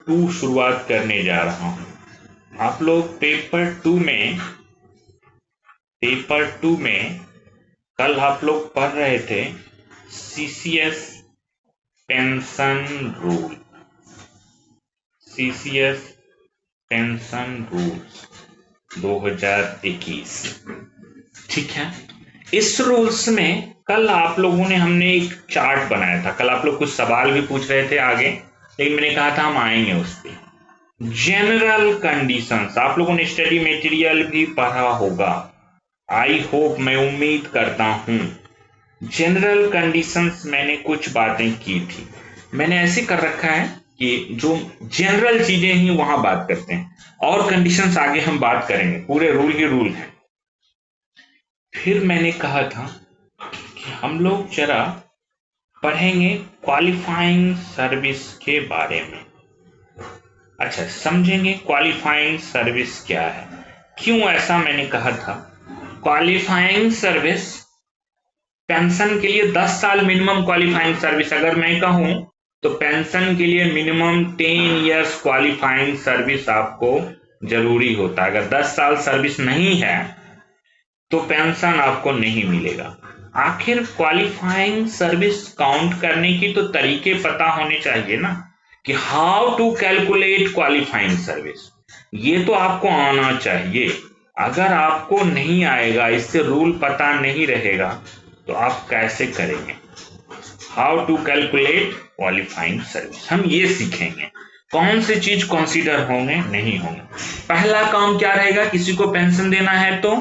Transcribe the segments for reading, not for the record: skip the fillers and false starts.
2 शुरुआत करने जा रहा हूं। आप लोग पेपर टू में कल आप लोग पढ़ रहे थे CCS pension rule, CCS pension rules 2021। ठीक है, इस रूल्स में कल आप लोगों ने हमने एक चार्ट बनाया था। कल आप लोग कुछ सवाल भी पूछ रहे थे आगे, लेकिन मैंने कहा था हम आएंगे उस पर। जनरल कंडीशंस आप लोगों ने स्टडी मटेरियल भी पढ़ा होगा, आई होप, मैं उम्मीद करता हूं। जनरल कंडीशंस मैंने कुछ बातें की थी, मैंने ऐसे कर रखा है कि जो जनरल चीजें ही वहां बात करते हैं, और कंडीशंस आगे हम बात करेंगे, पूरे रूल ही रूल है। फिर मैंने कहा था कि हम लोग जरा पढ़ेंगे क्वालिफाइंग सर्विस के बारे में। अच्छा, समझेंगे क्वालिफाइंग सर्विस क्या है, क्यों ऐसा मैंने कहा था। क्वालिफाइंग सर्विस पेंशन के लिए 10 साल मिनिमम क्वालिफाइंग सर्विस, अगर मैं कहूं तो पेंशन के लिए मिनिमम 10 इयर्स क्वालिफाइंग सर्विस आपको जरूरी होता है। अगर 10 साल सर्विस नहीं है तो पेंशन आपको नहीं मिलेगा। आखिर क्वालिफाइंग सर्विस काउंट करने की तो तरीके पता होने चाहिए ना, कि how to calculate qualifying service, ये तो आपको आना चाहिए। अगर आपको नहीं आएगा, इससे रूल पता नहीं रहेगा, तो आप कैसे करेंगे। How to calculate qualifying service हम ये सीखेंगे। कौन सी चीज कंसीडर होंगे, नहीं होंगे। पहला काम क्या रहेगा, किसी को पेंशन देना है तो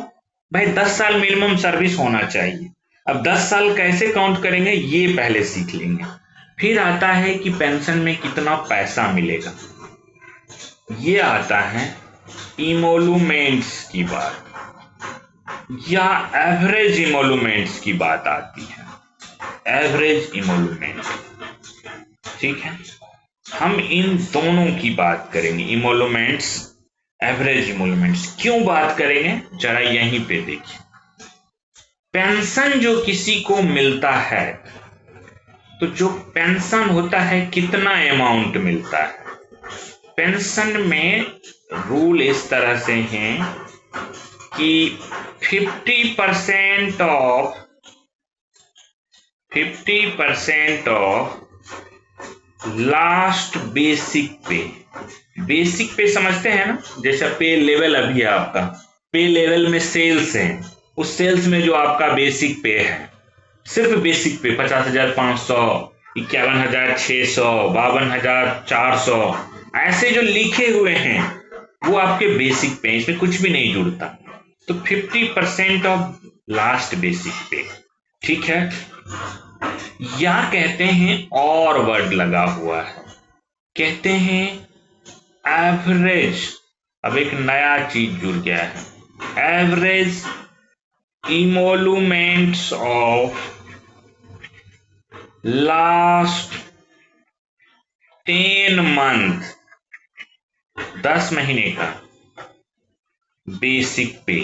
भाई 10 साल मिनिमम सर्विस होना चाहिए। अब 10 साल कैसे काउंट करेंगे ये पहले सीख लेंगे। फिर आता है कि पेंशन में कितना पैसा मिलेगा, ये आता है इमोलूमेंट्स की बात, या एवरेज इमोलूमेंट्स की बात आती है, एवरेज इमोलूमेंट। ठीक है, हम इन दोनों की बात करेंगे, इमोलूमेंट्स, एवरेज इमोलूमेंट्स। क्यों बात करेंगे जरा यहीं पे देखिए। पेंशन जो किसी को मिलता है, तो जो पेंशन होता है कितना अमाउंट मिलता है। पेंशन में रूल इस तरह से हैं कि 50% ऑफ लास्ट बेसिक पे। बेसिक पे समझते हैं ना, जैसा पे लेवल अभी है आपका, पे लेवल में सेल्स है, उस सेल्स में जो आपका बेसिक पे है, सिर्फ बेसिक पे 50,500, 51,600, 52,400, ऐसे जो लिखे हुए हैं वो आपके बेसिक पे, इसमें कुछ भी नहीं जुड़ता। तो 50% ऑफ लास्ट बेसिक पे, ठीक है। या कहते हैं, और वर्ड लगा हुआ है, कहते हैं एवरेज। अब एक नया चीज जुड़ गया है, एवरेज इमोलूमेंट्स ऑफ लास्ट 10 मंथ, 10 महीने का बेसिक पे,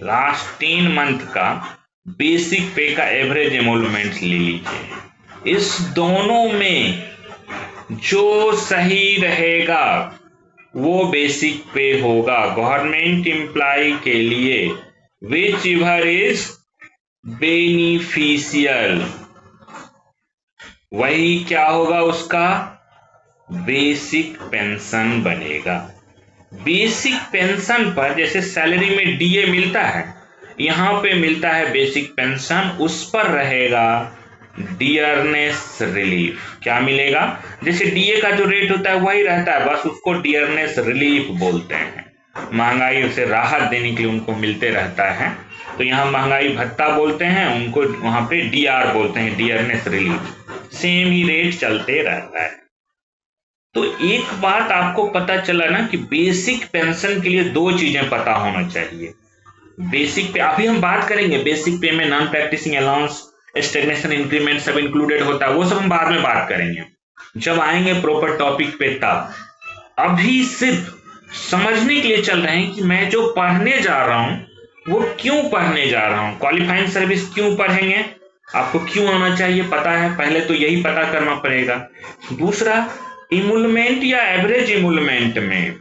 लास्ट 10 मंथ का बेसिक पे का एवरेज एमोलूमेंट ले लीजिए। इस दोनों में जो सही रहेगा वो बेसिक पे होगा। गवर्नमेंट एम्प्लॉय के लिए विच एवर इज बेनिफिशियल, वही क्या होगा, उसका बेसिक पेंशन बनेगा। बेसिक पेंशन पर जैसे सैलरी में डीए मिलता है, यहां पे मिलता है बेसिक पेंशन, उस पर रहेगा डियरनेस रिलीफ। क्या मिलेगा, जैसे डीए का जो रेट होता है वही रहता है, बस उसको डियरनेस रिलीफ बोलते हैं। महंगाई से राहत देने के लिए उनको मिलते रहता है, तो यहाँ महंगाई भत्ता बोलते हैं, उनको वहां पे डीआर बोलते हैं, डियरनेस रिलीफ। सेम ही रेट चलते रहता है। तो एक बात आपको पता चला ना कि बेसिक पेंशन के लिए 2 चीजें पता होना चाहिए। बेसिक पे अभी हम बात करेंगे, बेसिक पे में non practising allowance, stagnation increment सब इंक्लूडेड होता है, वो सब हम बाद में बात करेंगे जब आएंगे प्रॉपर टॉपिक पे तब। अभी सिर्फ समझने के लिए चल रहे हैं कि मैं जो पढ़ने जा रहा हूं वो क्यों पढ़ने जा रहा हूं, क्वालिफाइंग सर्विस क्यों पढ़ेंगे, आपको क्यों आना चाहिए पता है, पहले तो यही पता करना पड़ेगा। दूसरा, इमुलमेंट या एवरेज इमुलमेंट में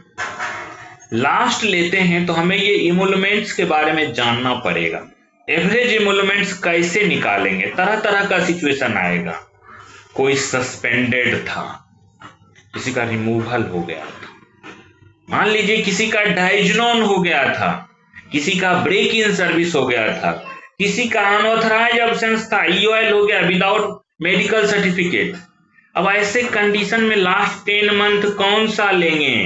लास्ट लेते हैं तो हमें ये इमुलमेंट्स के बारे में जानना पड़ेगा। एवरेज इमुलमेंट्स कैसे निकालेंगे? तरह तरह का सिचुएशन आएगा। कोई सस्पेंडेड था, किसी का रिमूवल हो गया था, मान लीजिए किसी का डाइजनोन हो गया था, किसी का ब्रेक इन सर्विस हो गया था, किसी का अनऑथराइज एब्सेंस था, ईओएल हो गया विदाउट मेडिकल सर्टिफिकेट। अब ऐसे कंडीशन में लास्ट 10 मंथ कौन सा लेंगे?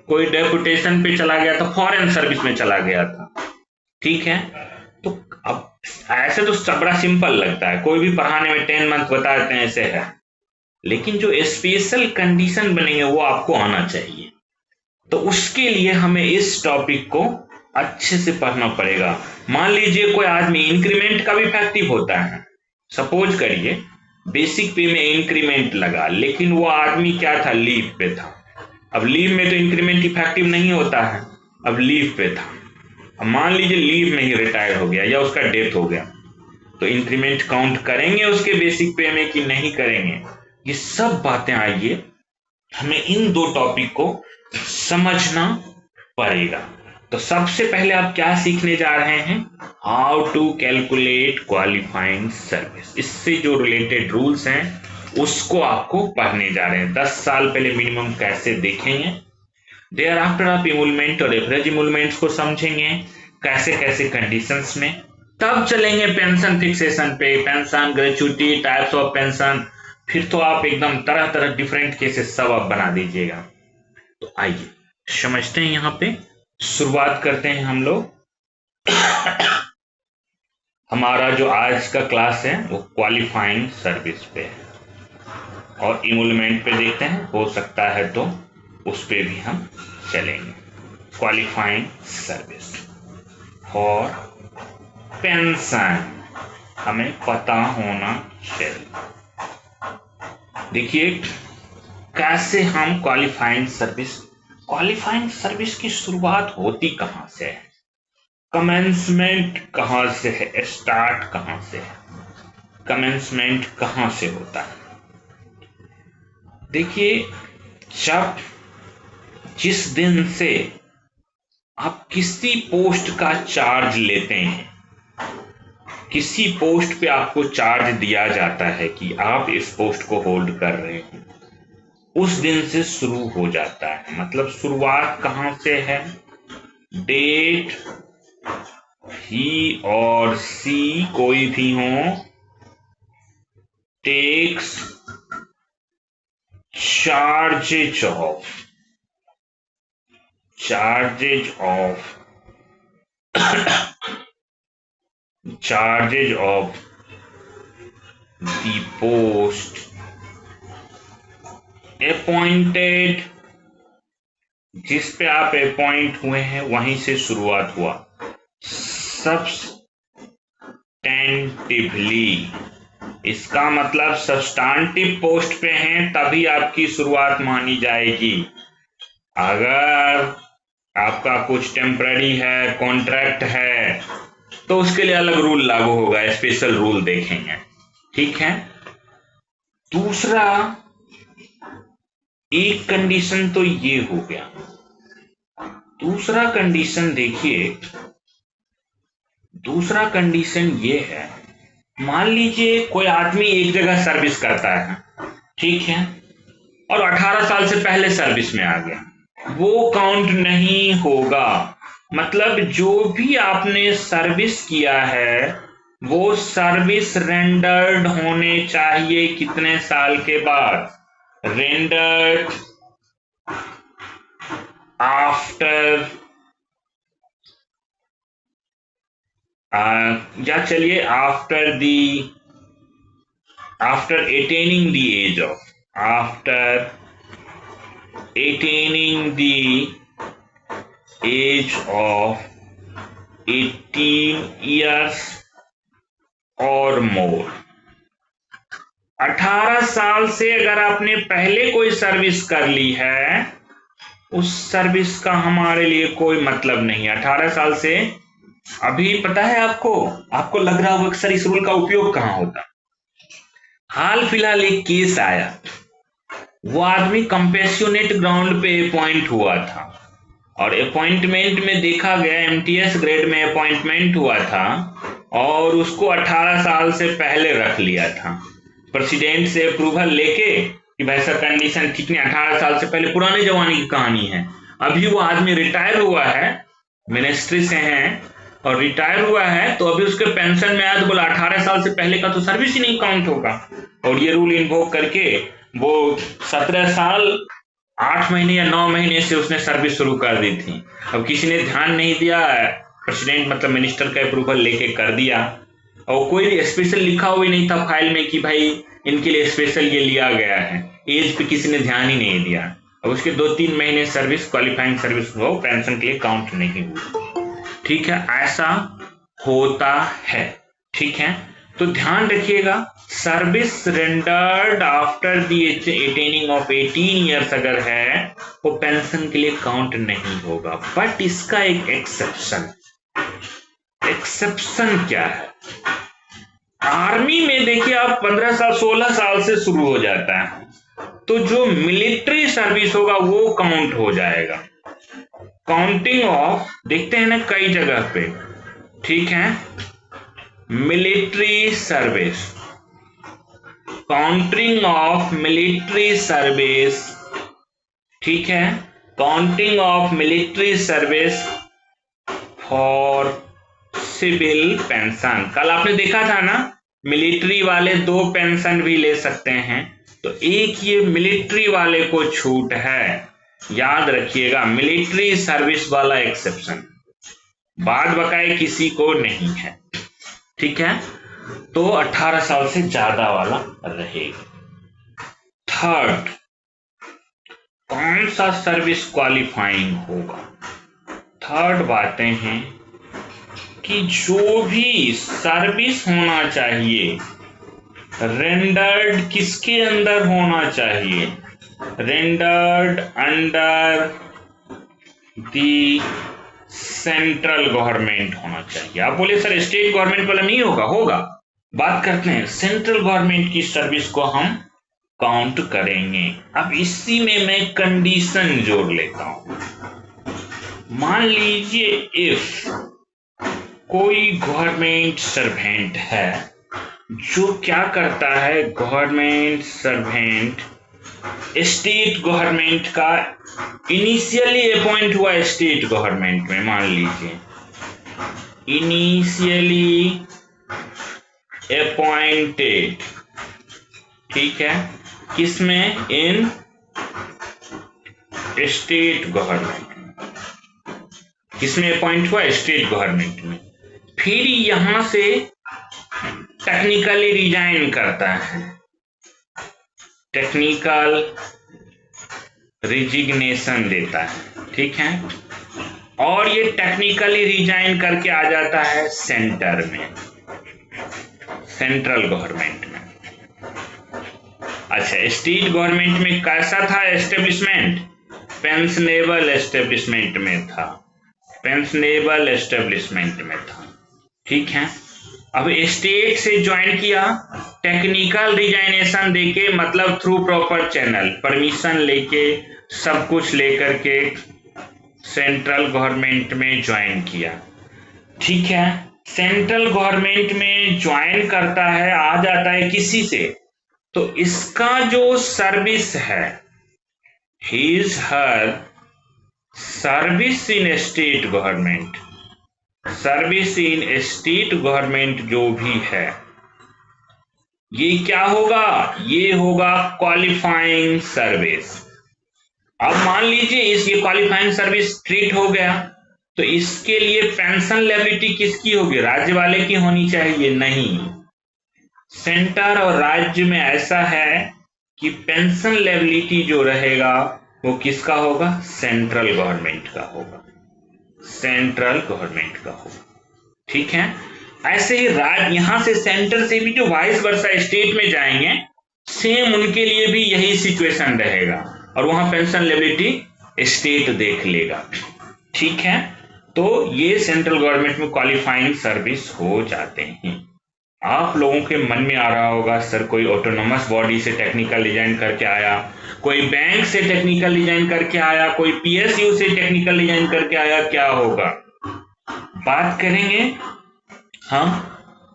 कोई डेपुटेशन पे चला गया था, फॉरेन सर्विस में चला गया था, ठीक है। तो अब ऐसे तो बड़ा सिंपल लगता है, कोई भी पढ़ाने में 10 मंथ बता देते हैं ऐसे है, लेकिन जो स्पेशल कंडीशन बनेंगे वो आपको आना चाहिए। तो उसके लिए हमें इस टॉपिक को अच्छे से पढ़ना पड़ेगा। मान लीजिए कोई आदमी इंक्रीमेंट का भी इफेक्टिव होता है, सपोज करिए बेसिक पे में इंक्रीमेंट लगा, लेकिन वो आदमी क्या था, लीव पे था। अब लीव में तो इंक्रीमेंट इफेक्टिव नहीं होता है, अब लीव पे था, अब मान लीजिए लीव में ही रिटायर हो गया या उसका डेथ हो गया, तो इंक्रीमेंट काउंट करेंगे उसके बेसिक पे में कि नहीं करेंगे? ये सब बातें आइए हमें इन दो टॉपिक को समझना पड़ेगा। तो सबसे पहले आप क्या सीखने जा रहे हैं? How to calculate qualifying service. इससे जो रिलेटेड रूल्स हैं उसको आपको पढ़ने जा रहे हैं। 10 साल पहले मिनिमम कैसे देखेंगे, देयर आफ्टर आप इमुलमेंट और एवरेज इमुलमेंट्स को समझेंगे कैसे कैसे कंडीशंस में, तब चलेंगे पेंशन फिक्सेशन पे, pension gratuity, types of pension, फिर तो आप एकदम तरह तरह डिफरेंट केसेस सब आप बना दीजिएगा। तो आइए समझते हैं, यहाँ पे शुरुआत करते हैं हम लोग। हमारा जो आज का क्लास है वो क्वालिफाइंग सर्विस पे है और इमुलमेंट पे देखते हैं, हो सकता है तो उस पे भी हम चलेंगे। क्वालिफाइंग सर्विस और पेंशन हमें पता होना चाहिए। देखिए कैसे हम क्वालिफाइंग सर्विस की शुरुआत होती कहां से है, कमेंसमेंट कहां से है, स्टार्ट कहां से है, कमेंसमेंट कहां से होता है? देखिए जब जिस दिन से आप किसी पोस्ट का चार्ज लेते हैं, किसी पोस्ट पे आपको चार्ज दिया जाता है कि आप इस पोस्ट को होल्ड कर रहे हैं, उस दिन से शुरू हो जाता है। मतलब शुरुआत कहां से है? डेट ही और सी कोई भी हो takes charges of the post appointed, जिस पे आप अपॉइंट हुए हैं वहीं से शुरुआत हुआ। सब्सटेंटिवली, इसका मतलब सब्सटेंटिव पोस्ट पे हैं तभी आपकी शुरुआत मानी जाएगी। अगर आपका कुछ टेम्पररी है, कॉन्ट्रैक्ट है, तो उसके लिए अलग रूल लागू होगा, स्पेशल रूल देखेंगे, ठीक है। दूसरा एक कंडीशन तो ये हो गया। दूसरा कंडीशन देखिए, दूसरा कंडीशन ये है, मान लीजिए कोई आदमी एक जगह सर्विस करता है, ठीक है, और 18 साल से पहले सर्विस में आ गया, वो काउंट नहीं होगा। मतलब जो भी आपने सर्विस किया है वो सर्विस रेंडर्ड होने चाहिए कितने साल के बाद? रेंडर्ड आफ्टर या चलिए after attaining the age of, after attaining the age of 18 years or more। 18 साल से अगर आपने पहले कोई सर्विस कर ली है, उस सर्विस का हमारे लिए कोई मतलब नहीं है। 18 साल से अभी पता है आपको लग रहा होगा अक्सर इस रूल का उपयोग कहां होता। हाल फिलहाल एक केस आया, वो आदमी कंपेशनेट ग्राउंड पे अपॉइंट हुआ था, और अपॉइंटमेंट में देखा गया एमटीएस ग्रेड में अपॉइंटमेंट हुआ था और उसको 18 साल से पहले रख लिया था, प्रेसिडेंट से अप्रूवल लेके कि भाई सर कंडीशन ठीक नहीं, 18 साल से पहले, पुराने जमाने की कहानी है। अभी वो आदमी रिटायर हुआ है, मिनिस्ट्री से हैं और रिटायर हुआ है, तो अभी उसके पेंशन में आया तो बोला 18 साल से पहले का तो सर्विस ही नहीं काउंट होगा, और ये रूल इन्वोक करके वो 17 साल 8 महीने या 9 महीने से उसने सर्विस शुरू कर दी थी। अब किसी ने ध्यान नहीं दिया, प्रेसिडेंट मतलब मिनिस्टर का अप्रूवल लेके कर दिया, और कोई स्पेशल लिखा हुआ ही नहीं था फाइल में कि भाई इनके लिए स्पेशल ये लिया गया है, एज पे किसी ने ध्यान ही नहीं दिया। अब उसके 2-3 महीने सर्विस, क्वालिफाइंग सर्विस हो, पेंशन के लिए काउंट नहीं हुई। ठीक है, ऐसा होता है। ठीक है, तो ध्यान रखिएगा, service rendered after the attaining of 18 years अगर है वो पेंशन के लिए काउंट नहीं होगा। बट इसका एक एक्सेप्शन क्या है? आर्मी में देखिए आप 15 साल 16 साल से शुरू हो जाता है, तो जो मिलिट्री सर्विस होगा वो काउंट हो जाएगा। काउंटिंग ऑफ देखते हैं ना कई जगह पे, ठीक है, military service, counting of military service, ठीक है, counting of military service for civil pension. कल आपने देखा था ना, मिलिट्री वाले 2 पेंशन भी ले सकते हैं, तो एक ये मिलिट्री वाले को छूट है, याद रखिएगा, मिलिट्री सर्विस वाला एक्सेप्शन, बाद बकाए किसी को नहीं है। ठीक है, तो 18 साल से ज्यादा वाला रहेगा। थर्ड, कौन सा सर्विस क्वालिफाइंग होगा? थर्ड बातें हैं कि जो भी सर्विस होना चाहिए रेंडर्ड किसके अंदर होना चाहिए? Rendered under the central government होना चाहिए। आप बोले सर स्टेट गवर्नमेंट वाला नहीं होगा? होगा, बात करते हैं सेंट्रल गवर्नमेंट की सर्विस को हम काउंट करेंगे। अब इसी में मैं कंडीशन जोड़ लेता हूं। मान लीजिए इफ कोई गवर्नमेंट सर्वेंट है, जो क्या करता है, गवर्नमेंट सर्वेंट स्टेट गवर्नमेंट का इनिशियली अपॉइंट हुआ, स्टेट गवर्नमेंट में मान लीजिए इनिशियली अपॉइंटेड, ठीक है, किसमें? इन स्टेट गवर्नमेंट में। किसमें अपॉइंट हुआ? स्टेट गवर्नमेंट में। फिर यहां से टेक्निकली रिजाइन करता है, टेक्निकल रिजिग्नेशन देता है, ठीक है, और ये टेक्निकली रिजाइन करके आ जाता है सेंटर में, सेंट्रल गवर्नमेंट में। अच्छा, स्टेट गवर्नमेंट में कैसा था एस्टेब्लिशमेंट? पेंशनेबल एस्टेब्लिशमेंट में था, पेंशनेबल एस्टेब्लिशमेंट में था, ठीक है। अब स्टेट से ज्वाइन किया, टेक्निकल रिजाइनेशन देके, मतलब थ्रू प्रॉपर चैनल, परमिशन लेके, सब कुछ लेकर के सेंट्रल गवर्नमेंट में ज्वाइन किया, ठीक है। सेंट्रल गवर्नमेंट में ज्वाइन करता है, आ जाता है किसी से, तो इसका जो सर्विस है, his her service in state government, service in state government जो भी है, ये क्या होगा? ये होगा क्वालिफाइंग सर्विस। अब मान लीजिए ये क्वालिफाइंग सर्विस ट्रीट हो गया, तो इसके लिए पेंशन लायबिलिटी किसकी होगी? राज्य वाले की होनी चाहिए? नहीं, सेंटर और राज्य में ऐसा है कि पेंशन लायबिलिटी जो रहेगा वो किसका होगा? सेंट्रल गवर्नमेंट का होगा, सेंट्रल गवर्नमेंट का होगा, ठीक है। ऐसे ही राज्य, यहां से सेंटर से भी जो वाइस वर्सा स्टेट में जाएंगे, सेम उनके लिए भी यही सिचुएशन रहेगा, और वहां पेंशन लायबिलिटी स्टेट देख लेगा, ठीक है। तो ये सेंट्रल गवर्नमेंट में क्वालिफाइंग सर्विस हो जाते हैं। आप लोगों के मन में आ रहा होगा सर कोई ऑटोनोमस बॉडी से टेक्निकल डिजाइन करके आया, कोई बैंक से टेक्निकल डिजाइन करके आया, कोई पीएसयू से टेक्निकल डिजाइन करके आया, क्या होगा? बात करेंगे हम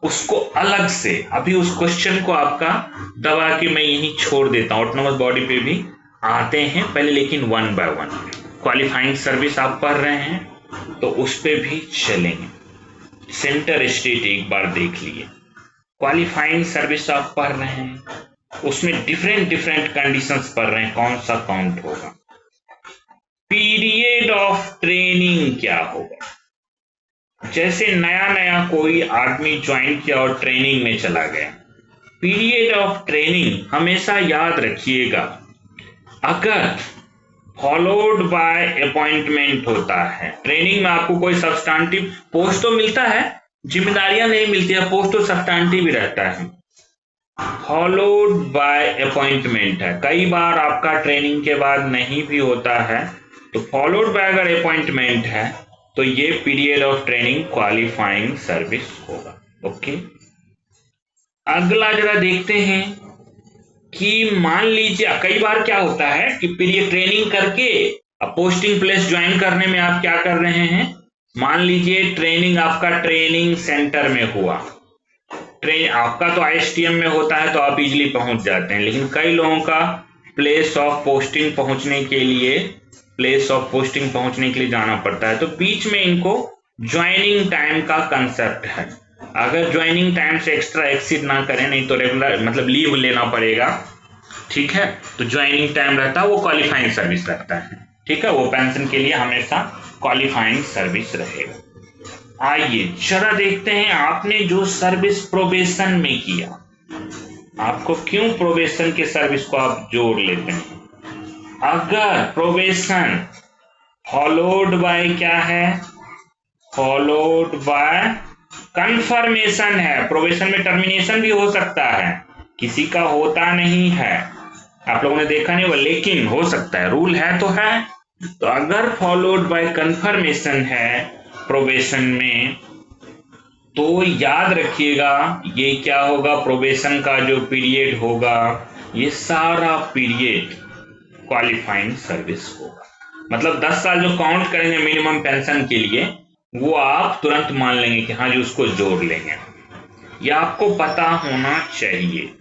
उसको अलग से। अभी उस क्वेश्चन को आपका दबा के मैं यहीं छोड़ देता हूं, ऑटोनोमस बॉडी पे भी आते हैं पहले, लेकिन one by one. Qualifying service आप पढ़ रहे हैं तो उस पे भी चलेंगे। सेंटर स्टेट एक बार देख लिए। क्वालिफाइंग सर्विस आप पढ़ रहे हैं, उसमें डिफरेंट कंडीशंस पढ़ रहे हैं, कौन सा काउंट होगा? पीरियड ऑफ ट्रेनिंग क्या होगा? जैसे नया कोई आदमी ज्वाइन किया और ट्रेनिंग में चला गया, पीरियड ऑफ ट्रेनिंग हमेशा याद रखिएगा, अगर फॉलोड बाय अपॉइंटमेंट होता है। ट्रेनिंग में आपको कोई सब्सटेंटिव पोस्ट तो मिलता है, जिम्मेदारियां नहीं मिलती है, पोस्ट तो सब्सटेंटिव ही रहता है। फॉलोड बाय अपॉइंटमेंट है, कई बार आपका ट्रेनिंग के बाद नहीं भी होता है, तो फॉलोड बाय अगर अपॉइंटमेंट है तो ये period of training qualifying service होगा। ओके, अगला जरा देखते हैं कि मान लीजिए कई बार क्या होता है कि पीरियड ट्रेनिंग करके अब पोस्टिंग प्लेस ज्वाइन करने में आप क्या कर रहे हैं, मान लीजिए ट्रेनिंग आपका ट्रेनिंग सेंटर में हुआ, ट्रेन आपका तो आईएसटीएम में होता है तो आप इजीली पहुंच जाते हैं, लेकिन कई लोगों का प्लेस ऑफ पोस्टिंग पहुंचने के लिए जाना पड़ता है, तो बीच में इनको ज्वाइनिंग टाइम का कंसेप्ट है। अगर ज्वाइनिंग टाइम से एक्स्ट्रा एक्सीड ना करें, नहीं तो रेगुलर मतलब लीव लेना पड़ेगा, ठीक है, तो ज्वाइनिंग टाइम रहता है वो क्वालिफाइंग सर्विस रहता है, ठीक है, वो पेंशन के लिए हमेशा क्वालिफाइंग सर्विस रहेगा। आइए जरा देखते हैं, आपने जो सर्विस प्रोबेशन में किया, आपको क्यों प्रोबेशन के सर्विस को आप जोड़ लेते हैं? अगर प्रोबेशन फॉलोड बाय क्या है, फॉलोड बाय कंफर्मेशन है, प्रोबेशन में टर्मिनेशन भी हो सकता है, किसी का होता नहीं है, आप लोगों ने देखा नहीं होगा, लेकिन हो सकता है, रूल है तो है। तो अगर फॉलोड बाय कंफर्मेशन है प्रोबेशन में, तो याद रखिएगा ये क्या होगा, प्रोबेशन का जो पीरियड होगा ये सारा पीरियड क्वालिफाइंग सर्विस होगा। मतलब 10 साल जो काउंट करेंगे मिनिमम पेंशन के लिए, वो आप तुरंत मान लेंगे कि हाँ जी उसको जोड़ लेंगे, ये आपको पता होना चाहिए।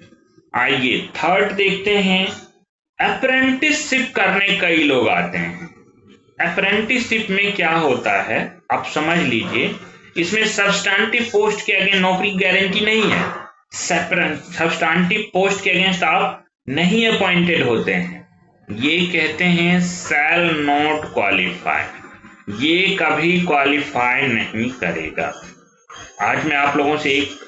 आइए थर्ड देखते हैं, अप्रेंटिसशिप करने कई लोग आते हैं। अप्रेंटिसशिप में क्या होता है आप समझ लीजिए, इसमें सब्सटेंटिव पोस्ट के अगेंस्ट नौकरी गारंटी नहीं है, सब्सटेंटिव पोस्ट के अगेंस्ट आप नहीं अपॉइंटेड होते हैं, ये कहते हैं शैल नॉट क्वालिफाई, ये कभी क्वालिफाई नहीं करेगा। आज मैं आप लोगों से एक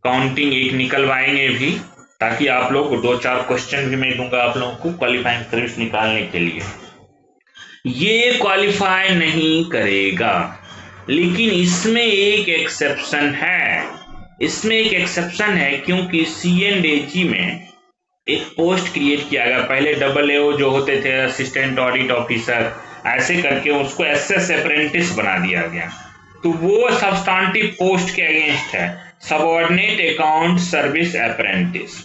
काउंटिंग एक निकलवाएंगे भी, ताकि आप लोग 2-4 क्वेश्चन भी मैं दूंगा आप लोगों को क्वालिफाइंग सर्विस निकालने के लिए। ये क्वालिफाई नहीं करेगा, लेकिन इसमें एक एक्सेप्शन है, क्योंकि CNDAG में एक पोस्ट क्रिएट किया गया, पहले AAO जो होते थे असिस्टेंट ऑडिट ऑफिसर, ऐसे करके उसको SS अप्रेंटिस बना दिया गया, तो वो सब्सटेंटिव पोस्ट के अगेंस्ट है, सबऑर्डिनेट अकाउंट सर्विस अप्रेंटिस,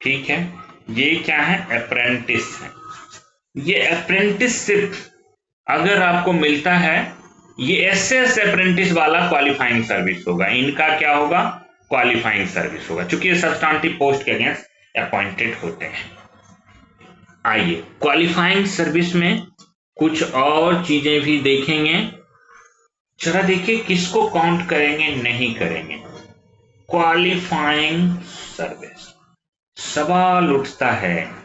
ठीक है, ये क्या है, अप्रेंटिस है। ये अप्रेंटिसशिप अगर आपको मिलता है, ये SS अप्रेंटिस वाला क्वालिफाइंग सर्विस होगा, इनका क्या होगा, क्वालिफाइंग सर्विस होगा, क्योंकि ये सब्सटेंटिव पोस्ट के अगेंस्ट अपॉइंटेड होते हैं। आइए क्वालिफाइंग सर्विस में कुछ और चीजें भी देखेंगे, जरा देखिए किसको काउंट करेंगे नहीं करेंगे। क्वालिफाइंग सर्विस, सवाल उठता है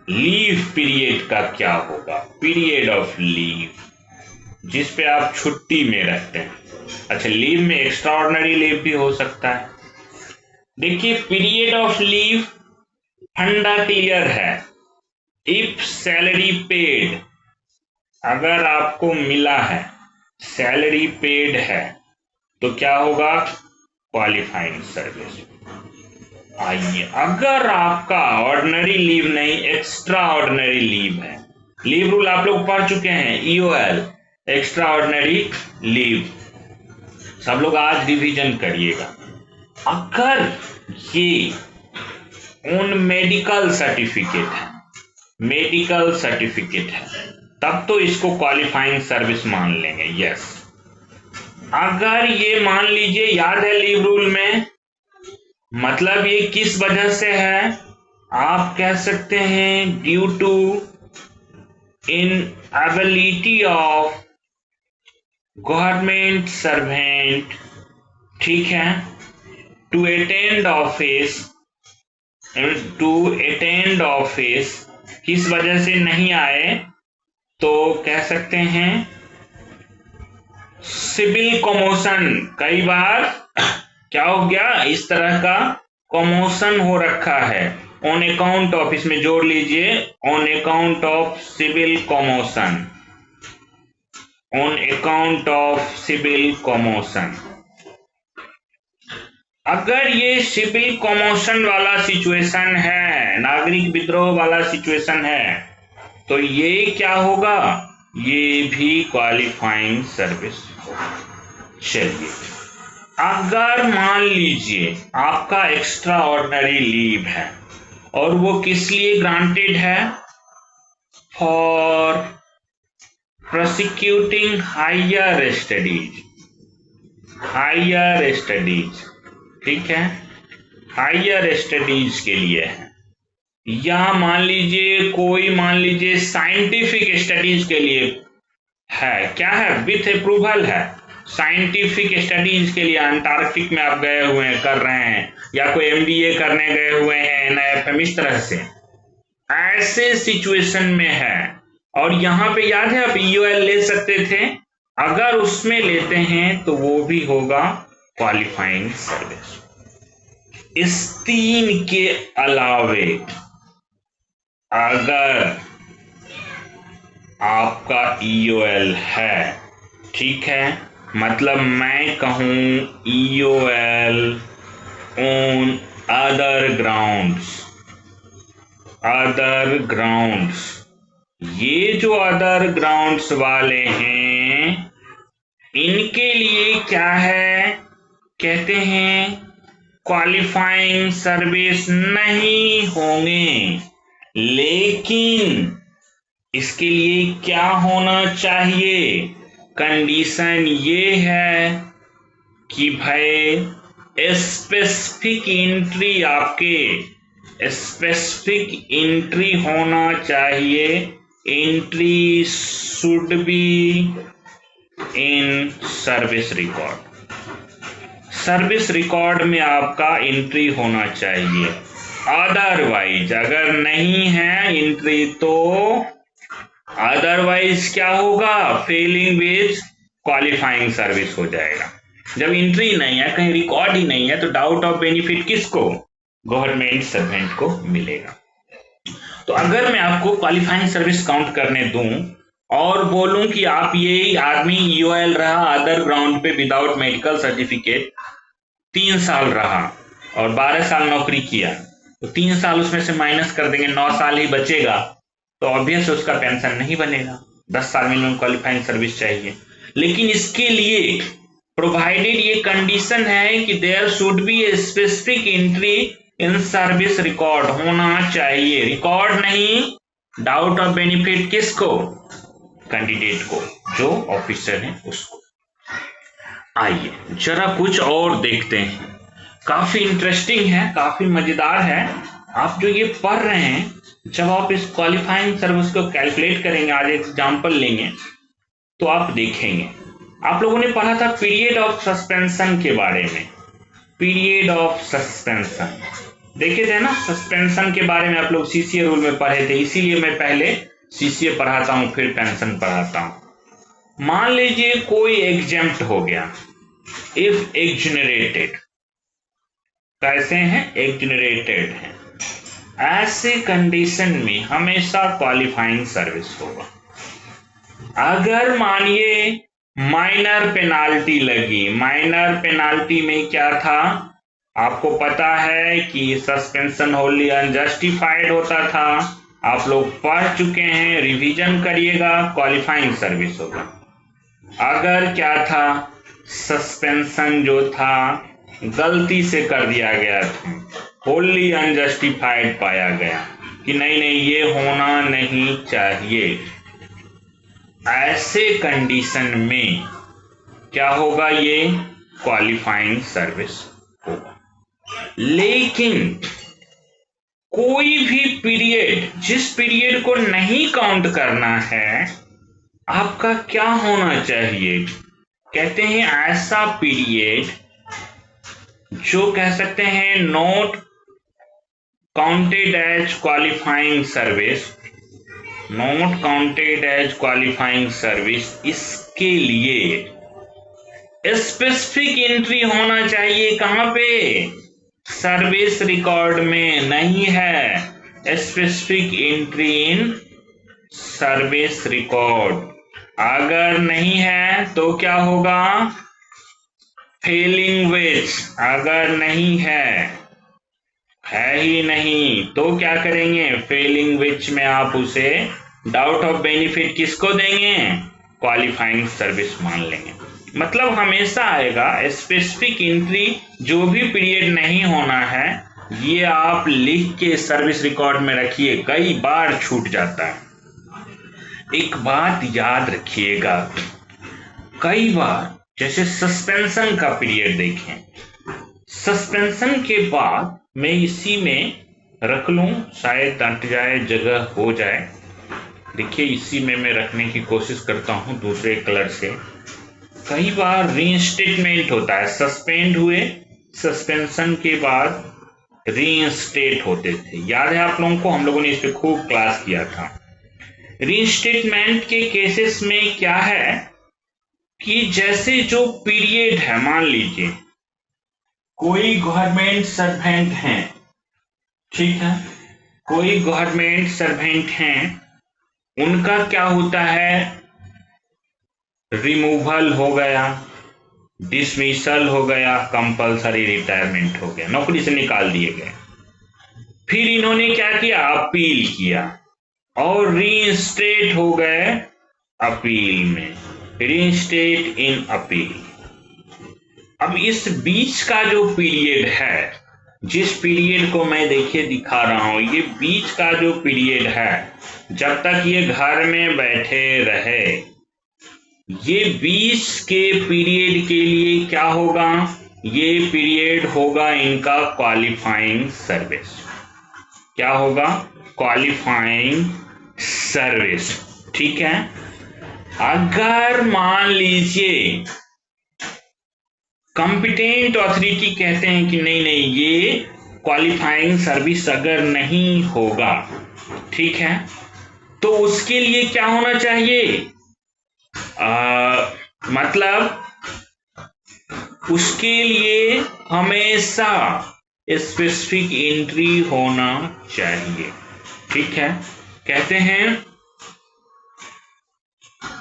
लीव पीरियड का क्या होगा, पीरियड ऑफ लीव, जिस पे आप छुट्टी में रहते हैं। अच्छा, लीव में एक्स्ट्रा ऑर्डिनरी लीव भी हो सकता है। देखिए पीरियड ऑफ लीव फंडा क्लियर है, इफ सैलरी पेड, अगर आपको मिला है सैलरी पेड है तो क्या होगा, क्वालिफाइंग सर्विस। आइए अगर आपका ऑर्डिनरी लीव नहीं एक्स्ट्रा ऑर्डिनरी लीव है, लीव रूल आप लोग पढ़ चुके हैं, EOL एक्स्ट्रा ऑर्डिनरी लीव, सब लोग आज रिवीजन करिएगा। अगर ये उन मेडिकल सर्टिफिकेट है तब तो इसको क्वालिफाइंग सर्विस मान लेंगे। यस, अगर ये मान लीजिए, याद है लीव रूल में, मतलब ये किस वजह से है, आप कह सकते हैं due to inability of government servant, ठीक है, टू अटेंड ऑफिस, किस वजह से नहीं आए, तो कह सकते हैं सिविल कमोशन। कई बार क्या हो गया, इस तरह का कमोशन हो रखा है ऑन अकाउंट ऑफ, इसमें जोड़ लीजिए, on account of civil commotion, on account of civil commotion. अगर ये सिविल कमोशन वाला सिचुएशन है, नागरिक विद्रोह वाला सिचुएशन है, तो ये क्या होगा, ये भी क्वालिफाइंग सर्विस होगा। चलिए, अगर मान लीजिए आपका एक्स्ट्रा ऑर्डिनरी लीव है और वो किस लिए ग्रांटेड है, फॉर प्रोसिक्यूटिंग हायर स्टडीज, ठीक है, हायर स्टडीज के लिए है, या मान लीजिए साइंटिफिक स्टडीज के लिए है, क्या है, विथ अप्रूवल है, साइंटिफिक स्टडीज के लिए अंटार्कटिक में आप गए हुए हैं, कर रहे हैं, या कोई एमबीए करने गए हुए हैं NIFM, इस तरह से, ऐसे सिचुएशन में है। और यहां पे याद है आप EOL ले सकते थे, अगर उसमें लेते हैं तो वो भी होगा क्वालिफाइंग सर्विस। इस तीन के अलावे अगर आपका EOL है, ठीक है, मतलब मैं कहूं EOL ऑन अदर ग्राउंड्स, ये जो अदर ग्राउंड्स वाले हैं, इनके लिए क्या है, कहते हैं क्वालिफाइंग सर्विस नहीं होंगे। लेकिन इसके लिए क्या होना चाहिए, कंडीशन ये है कि भाई स्पेसिफिक एंट्री होना चाहिए, entry should be in service record में आपका एंट्री होना चाहिए। अदरवाइज अगर नहीं है एंट्री, तो अदरवाइज क्या होगा, फेलिंग विथ क्वालिफाइंग सर्विस हो जाएगा। जब एंट्री नहीं है, कहीं रिकॉर्ड ही नहीं है, तो डाउट ऑफ बेनिफिट किसको, गवर्नमेंट सर्वेंट को मिलेगा। तो अगर मैं आपको क्वालिफाइंग सर्विस काउंट करने दूं और बोलूं कि आप ये आदमी EOL रहा अदर ग्राउंड पे विदाउट मेडिकल सर्टिफिकेट 3 साल रहा और 12 साल नौकरी किया, तो 3 साल उसमें से माइनस कर देंगे, 9 साल ही बचेगा, तो ऑब्वियस उसका पेंशन नहीं बनेगा, 10 साल मिनिमम क्वालिफाइंग सर्विस चाहिए। लेकिन इसके लिए प्रोवाइडेड ये कंडीशन है कि there should be a specific entry in service record होना चाहिए, रिकॉर्ड नहीं, डाउट ऑफ बेनिफिट किसको, कैंडिडेट को, जो ऑफिसर है उसको। आइए जरा कुछ और देखते हैं, काफी इंटरेस्टिंग है, काफी मजेदार है। आप जो ये पढ़ रहे हैं, जब आप इस क्वालिफाइंग सर्विस को कैलकुलेट करेंगे, आज एग्जांपल लेंगे, तो आप देखेंगे, आप लोगों ने पढ़ा था पीरियड ऑफ सस्पेंशन के बारे में, पीरियड ऑफ सस्पेंशन देखे थे ना, सस्पेंशन के बारे में आप लोग CCA रूल में पढ़े थे, इसीलिए मैं पहले CCA पढ़ाता हूं फिर पेंशन पढ़ाता हूं। मान लीजिए कोई एग्जेम्प्ट हो गया, इफ एग्जेनरेटेड, कैसे हैं, एग्जेनरेटेड है, ऐसे कंडीशन में हमेशा क्वालिफाइंग सर्विस होगा। अगर मानिए माइनर पेनाल्टी लगी, माइनर पेनाल्टी में क्या था, आपको पता है कि सस्पेंशन होली अनजस्टिफाइड होता था, आप लोग पढ़ चुके हैं, रिवीजन करिएगा, क्वालिफाइंग सर्विस होगा। अगर क्या था, सस्पेंशन जो था गलती से कर दिया गया था, होली अनजस्टिफाइड पाया गया कि नहीं नहीं ये होना नहीं चाहिए, ऐसे कंडीशन में क्या होगा, ये क्वालिफाइंग सर्विस होगा। लेकिन कोई भी पीरियड, जिस पीरियड को नहीं काउंट करना है, आपका क्या होना चाहिए, कहते हैं ऐसा पीरियड जो कह सकते हैं not counted as qualifying service, not counted as qualifying service, इसके लिए स्पेसिफिक एंट्री होना चाहिए। कहां पे, सर्विस रिकॉर्ड में। नहीं है specific entry in service record, अगर नहीं है तो क्या होगा, फेलिंग विच, अगर नहीं है ही नहीं तो क्या करेंगे, फेलिंग विच में आप उसे डाउट ऑफ बेनिफिट किसको देंगे, क्वालिफाइंग सर्विस मान लेंगे। मतलब हमेशा आएगा स्पेसिफिक एंट्री, जो भी पीरियड नहीं होना है ये आप लिख के सर्विस रिकॉर्ड में रखिए, कई बार छूट जाता है। एक बात याद रखिएगा, कई बार जैसे सस्पेंशन का पीरियड देखें, सस्पेंशन के बाद मैं इसी में रख लूं, शायद अट जाए, जगह हो जाए। देखिए इसी में मैं रखने की कोशिश करता हूं दूसरे कलर से। कई बार रीइंस्टेटमेंट होता है, सस्पेंड हुए, सस्पेंशन के बाद रीइंस्टेट होते थे, याद है आप लोगों को, हम लोगों ने इस पे खूब क्लास किया था। रीइंस्टेटमेंट के केसेस में क्या है कि जैसे जो पीरियड है, मान लीजिए कोई गवर्नमेंट सर्वेंट हैं, ठीक है, कोई गवर्नमेंट सर्वेंट हैं, उनका क्या होता है, रिमूवल हो गया, डिसमिसल हो गया, कंपल्सरी रिटायरमेंट हो गया, नौकरी से निकाल दिए गए। फिर इन्होंने क्या किया, अपील किया और रीइंस्टेट हो गए अपील में, रीइंस्टेट इन अपील। अब इस बीच का जो पीरियड है, जिस पीरियड को मैं देखिए दिखा रहा हूं, ये बीच का जो पीरियड है, जब तक ये घर में बैठे रहे, ये बीच के पीरियड के लिए क्या होगा, ये पीरियड होगा इनका क्वालिफाइंग सर्विस। क्या होगा, क्वालिफाइंग सर्विस, ठीक है। अगर मान लीजिए कॉम्पिटेंट ऑथोरिटी कहते हैं कि नहीं नहीं ये क्वालिफाइंग सर्विस अगर नहीं होगा, ठीक है, तो उसके लिए क्या होना चाहिए, मतलब उसके लिए हमेशा स्पेसिफिक एंट्री होना चाहिए, ठीक है। कहते हैं,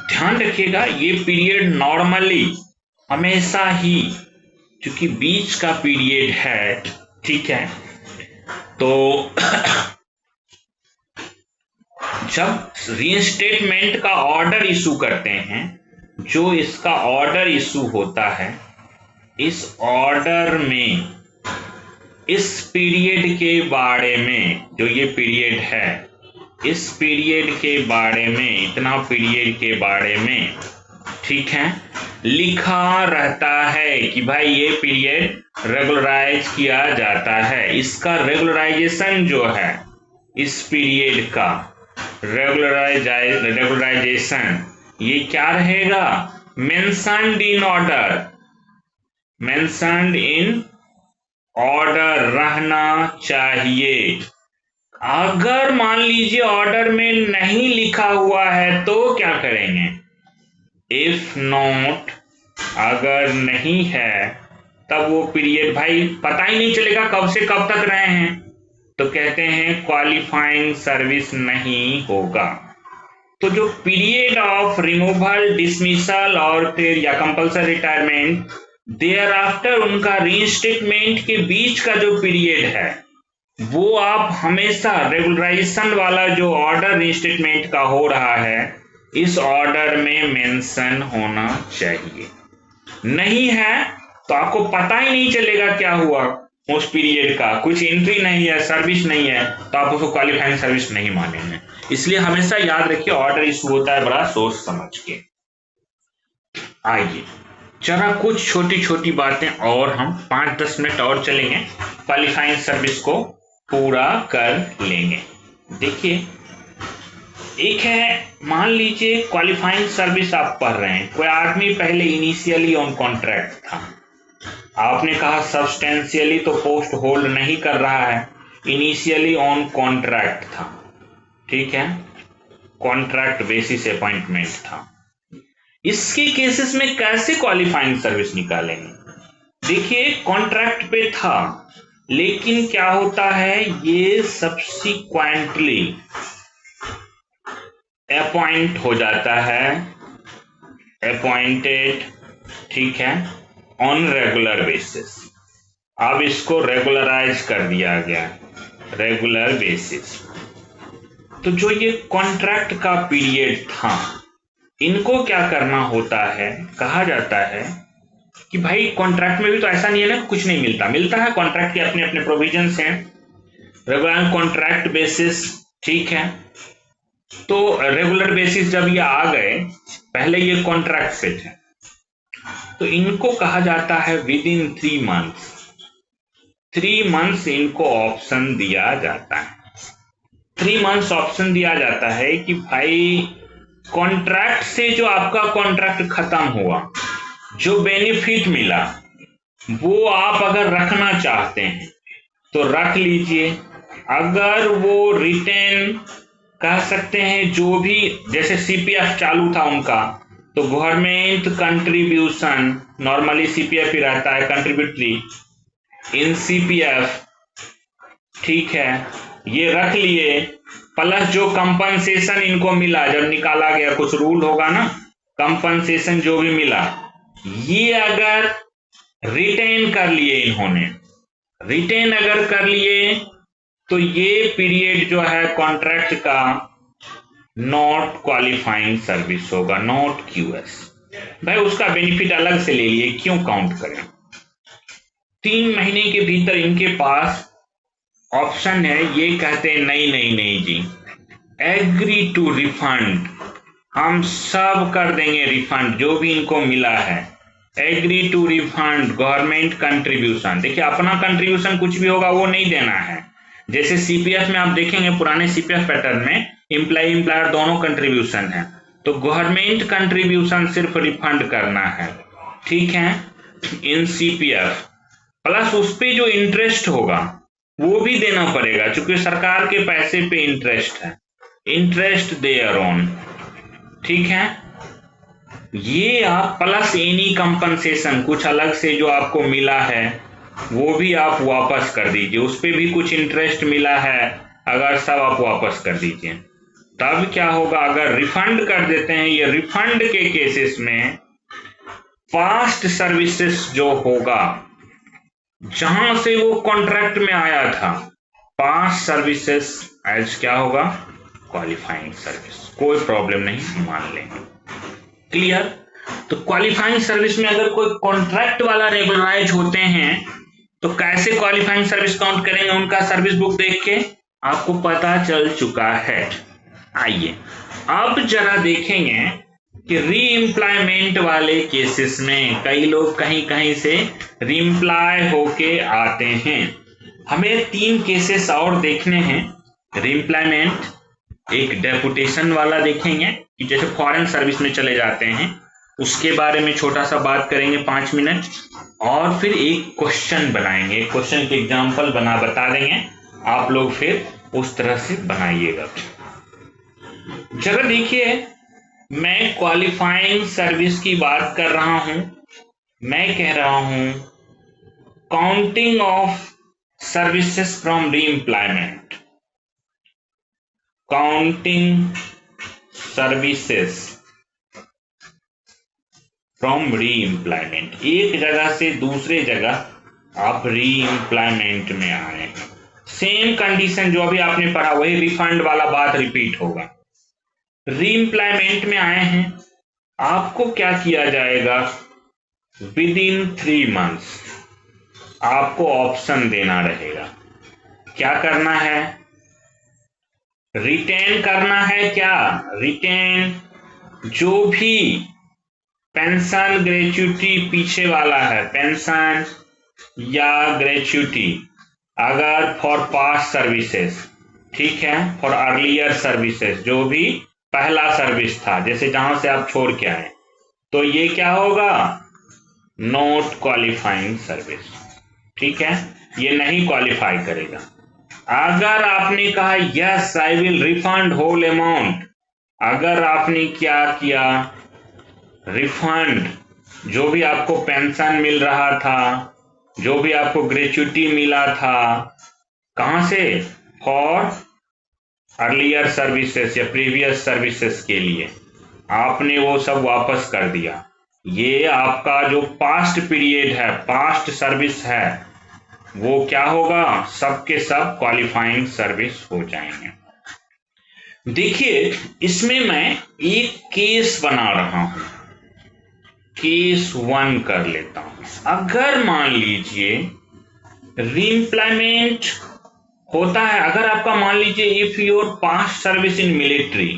ध्यान रखिएगा, ये पीरियड नॉर्मली हमेशा ही, क्योंकि बीच का पीरियड है, ठीक है, तो जब रीइंस्टेटमेंट का ऑर्डर इशू करते हैं, जो इसका ऑर्डर इशू होता है, इस ऑर्डर में इस पीरियड के बारे में, जो ये पीरियड है, इस पीरियड के बारे में, इतना पीरियड के बारे में, ठीक है, लिखा रहता है कि भाई ये पीरियड रेगुलराइज किया जाता है। इसका रेगुलराइजेशन जो है, इस पीरियड का रेगुलराइजेशन ये क्या रहेगा, mentioned in order, mentioned in order रहना चाहिए। अगर मान लीजिए ऑर्डर में नहीं लिखा हुआ है तो क्या करेंगे, इफ नॉट, अगर नहीं है तब वो पीरियड भाई पता ही नहीं चलेगा कब से कब तक रहे हैं, तो कहते हैं क्वालिफाइंग सर्विस नहीं होगा। तो जो पीरियड ऑफ रिमूवल, डिसमिसल और फिर या कंपल्सरी रिटायरमेंट, देयर आफ्टर उनका रीइंस्टेटमेंट के बीच का जो पीरियड है, वो आप हमेशा रेगुलराइजेशन वाला जो ऑर्डर रीइंस्टेटमेंट का हो रहा है, इस ऑर्डर में मेंशन होना चाहिए। नहीं है तो आपको पता ही नहीं चलेगा क्या हुआ उस पीरियड का, कुछ एंट्री नहीं है, सर्विस नहीं है, तो आप उसको क्वालिफाइंग सर्विस नहीं मानेंगे। इसलिए हमेशा याद रखिए ऑर्डर इशू होता है बड़ा सोच समझ के। आइए जरा कुछ छोटी छोटी बातें और हम 5-10 मिनट और चलेंगे, क्वालिफाइंग सर्विस को पूरा कर लेंगे। देखिए एक है, मान लीजिए क्वालिफाइंग सर्विस आप पढ़ रहे हैं, कोई आदमी पहले इनिशियली ऑन कॉन्ट्रैक्ट था, आपने कहा सब्सटेंशियली तो पोस्ट होल्ड नहीं कर रहा है, इनिशियली ऑन कॉन्ट्रैक्ट था, ठीक है, कॉन्ट्रैक्ट बेसिस अपॉइंटमेंट था। इसके केसेस में कैसे क्वालिफाइंग सर्विस निकालेंगे? देखिए कॉन्ट्रैक्ट पे था, लेकिन क्या होता है ये सब्सिक्वेंटली अपॉइंट हो जाता है, अपॉइंटेड, ठीक है, ऑन रेगुलर बेसिस। अब इसको रेगुलराइज कर दिया गया, रेगुलर बेसिस। तो जो ये कॉन्ट्रैक्ट का पीरियड था, इनको क्या करना होता है, कहा जाता है कि भाई कॉन्ट्रैक्ट में भी तो ऐसा नहीं है ना कुछ नहीं मिलता, मिलता है, कॉन्ट्रैक्ट के अपने अपने प्रोविजंस हैं, रेगुलर कॉन्ट्रैक्ट बेसिस, ठीक है। तो रेगुलर बेसिस जब ये आ गए, पहले ये कॉन्ट्रैक्ट पे थे, तो इनको कहा जाता है विद इन 3 मंथ्स, 3 मंथ्स इनको ऑप्शन दिया जाता है। 3 मंथ्स ऑप्शन दिया जाता है कि भाई कॉन्ट्रैक्ट से जो आपका कॉन्ट्रैक्ट खत्म हुआ, जो बेनिफिट मिला वो आप अगर रखना चाहते हैं तो रख लीजिए, अगर वो रिटेन कह सकते हैं, जो भी जैसे सीपीएफ चालू था उनका, तो गवर्नमेंट कंट्रीब्यूशन, नॉर्मली सीपीएफ ही रहता है कंट्रीब्यूटरी, इन सीपीएफ, ठीक है, ये रख लिए, प्लस जो कंपनसेशन इनको मिला जब निकाला गया, कुछ रूल होगा ना, कंपनसेशन जो भी मिला, ये अगर रिटेन कर लिए इन्होंने, रिटेन अगर कर लिए, तो ये पीरियड जो है कॉन्ट्रैक्ट का नॉट क्वालिफाइंग सर्विस होगा, नॉट क्यूएस। भाई उसका बेनिफिट अलग से ले लिए, क्यों काउंट करें? 3 महीने के भीतर इनके पास ऑप्शन है, ये कहते हैं नहीं नहीं नहीं जी, एग्री टू रिफंड, हम सब कर देंगे रिफंड जो भी इनको मिला है, agree to refund government contribution. देखिए अपना कंट्रीब्यूशन कुछ भी होगा वो नहीं देना है, जैसे सीपीएफ में आप देखेंगे पुराने सीपीएफ पैटर्न में एम्प्लॉय एम्प्लॉयर दोनों कंट्रीब्यूशन है, तो गवर्नमेंट कंट्रीब्यूशन सिर्फ रिफंड करना है, ठीक है, इन सीपीएफ, प्लस उस पे जो इंटरेस्ट होगा वो भी देना पड़ेगा, क्योंकि सरकार के पैसे पे इंटरेस्ट है, इंटरेस्ट देयर ऑन, ठीक है, ये आप प्लस एनी कंपनसेशन, कुछ अलग से जो आपको मिला है वो भी आप वापस कर दीजिए, उस पर भी कुछ इंटरेस्ट मिला है अगर सब आप वापस कर दीजिए। तब क्या होगा, अगर रिफंड कर देते हैं, ये रिफंड के केसेस में पास्ट सर्विसेज जो होगा, जहां से वो कॉन्ट्रैक्ट में आया था, पास्ट सर्विसेज एज क्या होगा, क्वालिफाइंग सर्विस, कोई प्रॉब्लम नहीं, मान लेंगे, क्लियर। तो क्वालिफाइंग सर्विस में अगर कोई कॉन्ट्रैक्ट वाला रेगुलराइज होते हैं तो कैसे क्वालिफाइंग सर्विस काउंट करेंगे, उनका सर्विस बुक देख के आपको पता चल चुका है। आइए अब जरा देखेंगे कि री एम्प्लॉयमेंट वाले केसेस में कई लोग कहीं कहीं से री एम्प्लॉय होके आते हैं, हमें 3 केसेस और देखने हैं री एम्प्लॉयमेंट, एक डेपुटेशन वाला देखेंगे कि जैसे फॉरेन सर्विस में चले जाते हैं, उसके बारे में छोटा सा बात करेंगे 5 मिनट, और फिर एक क्वेश्चन बनाएंगे, क्वेश्चन के एग्जाम्पल बता देंगे, आप लोग फिर उस तरह से बनाइएगा। जरा देखिए, मैं क्वालिफाइंग सर्विस की बात कर रहा हूं, मैं कह रहा हूं काउंटिंग ऑफ सर्विसेज फ्रॉम री एम्प्लॉयमेंट, काउंटिंग सर्विसेज फ्रॉम री एम्प्लॉयमेंट, एक जगह से दूसरे जगह आप री एम्प्लॉयमेंट में आए हैं, सेम कंडीशन जो अभी आपने पढ़ा वही रिफंड वाला बात रिपीट होगा, री एम्प्लॉयमेंट में आए हैं, आपको क्या किया जाएगा, विद इन 3 मंथ्स आपको ऑप्शन देना रहेगा। क्या करना है? रिटेन करना है। क्या रिटेन? जो भी पेंशन ग्रेच्युटी पीछे वाला है, पेंशन या ग्रेच्युटी, अगर फॉर पास्ट सर्विसेज, ठीक है, फॉर अर्लियर सर्विसेज, जो भी पहला सर्विस था, जैसे जहां से आप छोड़ के आए, तो ये क्या होगा? Not qualifying service. ठीक है, ये नहीं क्वालिफाई करेगा। अगर आपने कहा yes I will refund whole amount, अगर आपने क्या किया, रिफंड, जो भी आपको पेंशन मिल रहा था, जो भी आपको ग्रेच्युटी मिला था, कहां से? फॉर अर्लियर सर्विसेज या प्रीवियस सर्विसेज के लिए, आपने वो सब वापस कर दिया। ये आपका जो पास्ट पीरियड है, पास्ट सर्विस है, वो क्या होगा? सब के सब क्वालिफाइंग सर्विस हो जाएंगे। देखिए, इसमें मैं एक केस बना रहा हूं, केस 1 कर लेता हूं। अगर मान लीजिए रीएम्प्लॉयमेंट होता है, अगर आपका मान लीजिए if your past service in military,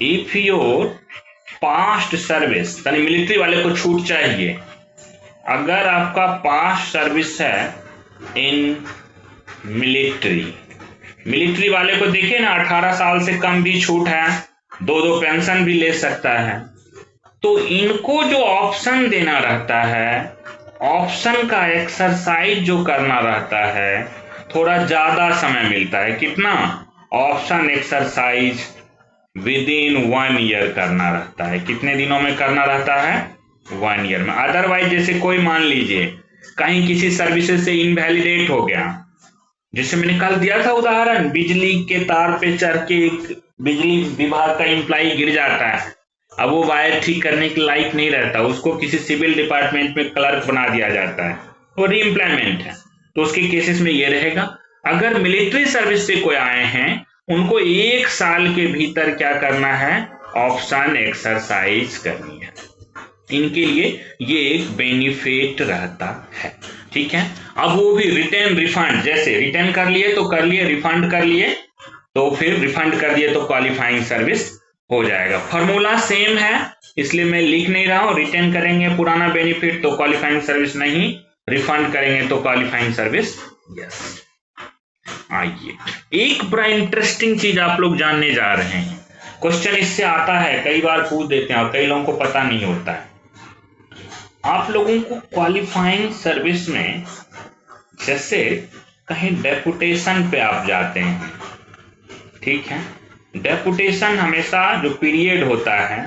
if your past service, यानी मिलिट्री वाले को छूट चाहिए, अगर आपका पास्ट सर्विस है इन मिलिट्री, मिलिट्री वाले को देखिए ना, 18 साल से कम भी छूट है, 2 पेंशन भी ले सकता है। तो इनको जो ऑप्शन देना रहता है, ऑप्शन का एक्सरसाइज जो करना रहता है, थोड़ा ज्यादा समय मिलता है। कितना? Option exercise with in 1 year करना रहता है। कितने दिनों में करना रहता है? 1 ईयर में। अदरवाइज जैसे कोई मान लीजिए कहीं किसी सर्विसेज से इनवैलिडेट हो गया, जैसे मैंने कल दिया था उदाहरण, बिजली के तार पे चढ़ के एक बिजली विभाग का एम्प्लॉय गिर जाता है, अब वो वायर ठीक करने के लायक नहीं रहता, उसको किसी सिविल डिपार्टमेंट में क्लर्क बना दिया जाता है, वो रीएम्प्लॉयमेंट है, तो उसके केसेस में ये रहेगा। अगर मिलिट्री सर्विस से कोई आए हैं, उनको 1 साल के भीतर क्या करना है? ऑप्शन एक्सरसाइज करनी है। इनके लिए ये एक बेनिफिट रहता है। ठीक है, अब वो भी रिटर्न रिफंड, जैसे रिटर्न कर लिए तो कर लिए, रिफंड कर लिए तो फिर रिफंड कर दिए तो क्वालिफाइंग सर्विस हो जाएगा। फॉर्मूला सेम है, इसलिए मैं लिख नहीं रहा हूं। रिटर्न करेंगे पुराना बेनिफिट तो क्वालिफाइंग सर्विस नहीं, रिफंड करेंगे तो क्वालिफाइंग सर्विस यस। आइए, एक बड़ा इंटरेस्टिंग चीज आप लोग जानने जा रहे हैं। क्वेश्चन इससे आता है, कई बार पूछ देते हैं और कई लोगों को पता नहीं होता है। आप लोगों को क्वालिफाइंग सर्विस में, जैसे कहीं डेपुटेशन पे आप जाते हैं, ठीक है, डेपुटेशन हमेशा जो पीरियड होता है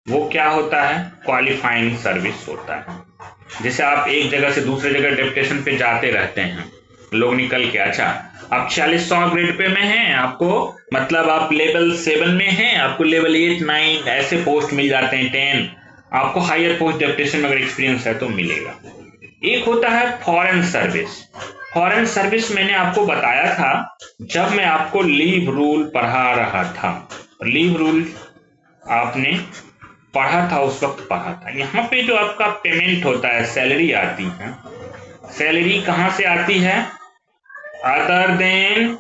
वो क्या होता है? क्वालिफाइंग सर्विस होता है। जैसे आप एक जगह से दूसरे जगह डेपुटेशन पे जाते रहते हैं, लोग निकल के, अच्छा आप 4600 ग्रेड पे में हैं, आपको मतलब आप लेवल 7 में हैं, आपको लेवल 8, 9 ऐसे पोस्ट मिल जाते हैं, 10, आपको हायर पोस्ट डेपुटेशन में अगर एक्सपीरियंस है तो मिलेगा। एक होता है फॉरेन सर्विस। फॉरेन सर्विस मैंने आपको बताया था जब मैं आपको लीव रूल पढ़ा रहा था, लीव रूल आपने पढ़ा था, उस वक्त पढ़ा था। यहाँ पे जो आपका पेमेंट होता है, सैलरी आती है, सैलरी कहां से आती है? Other than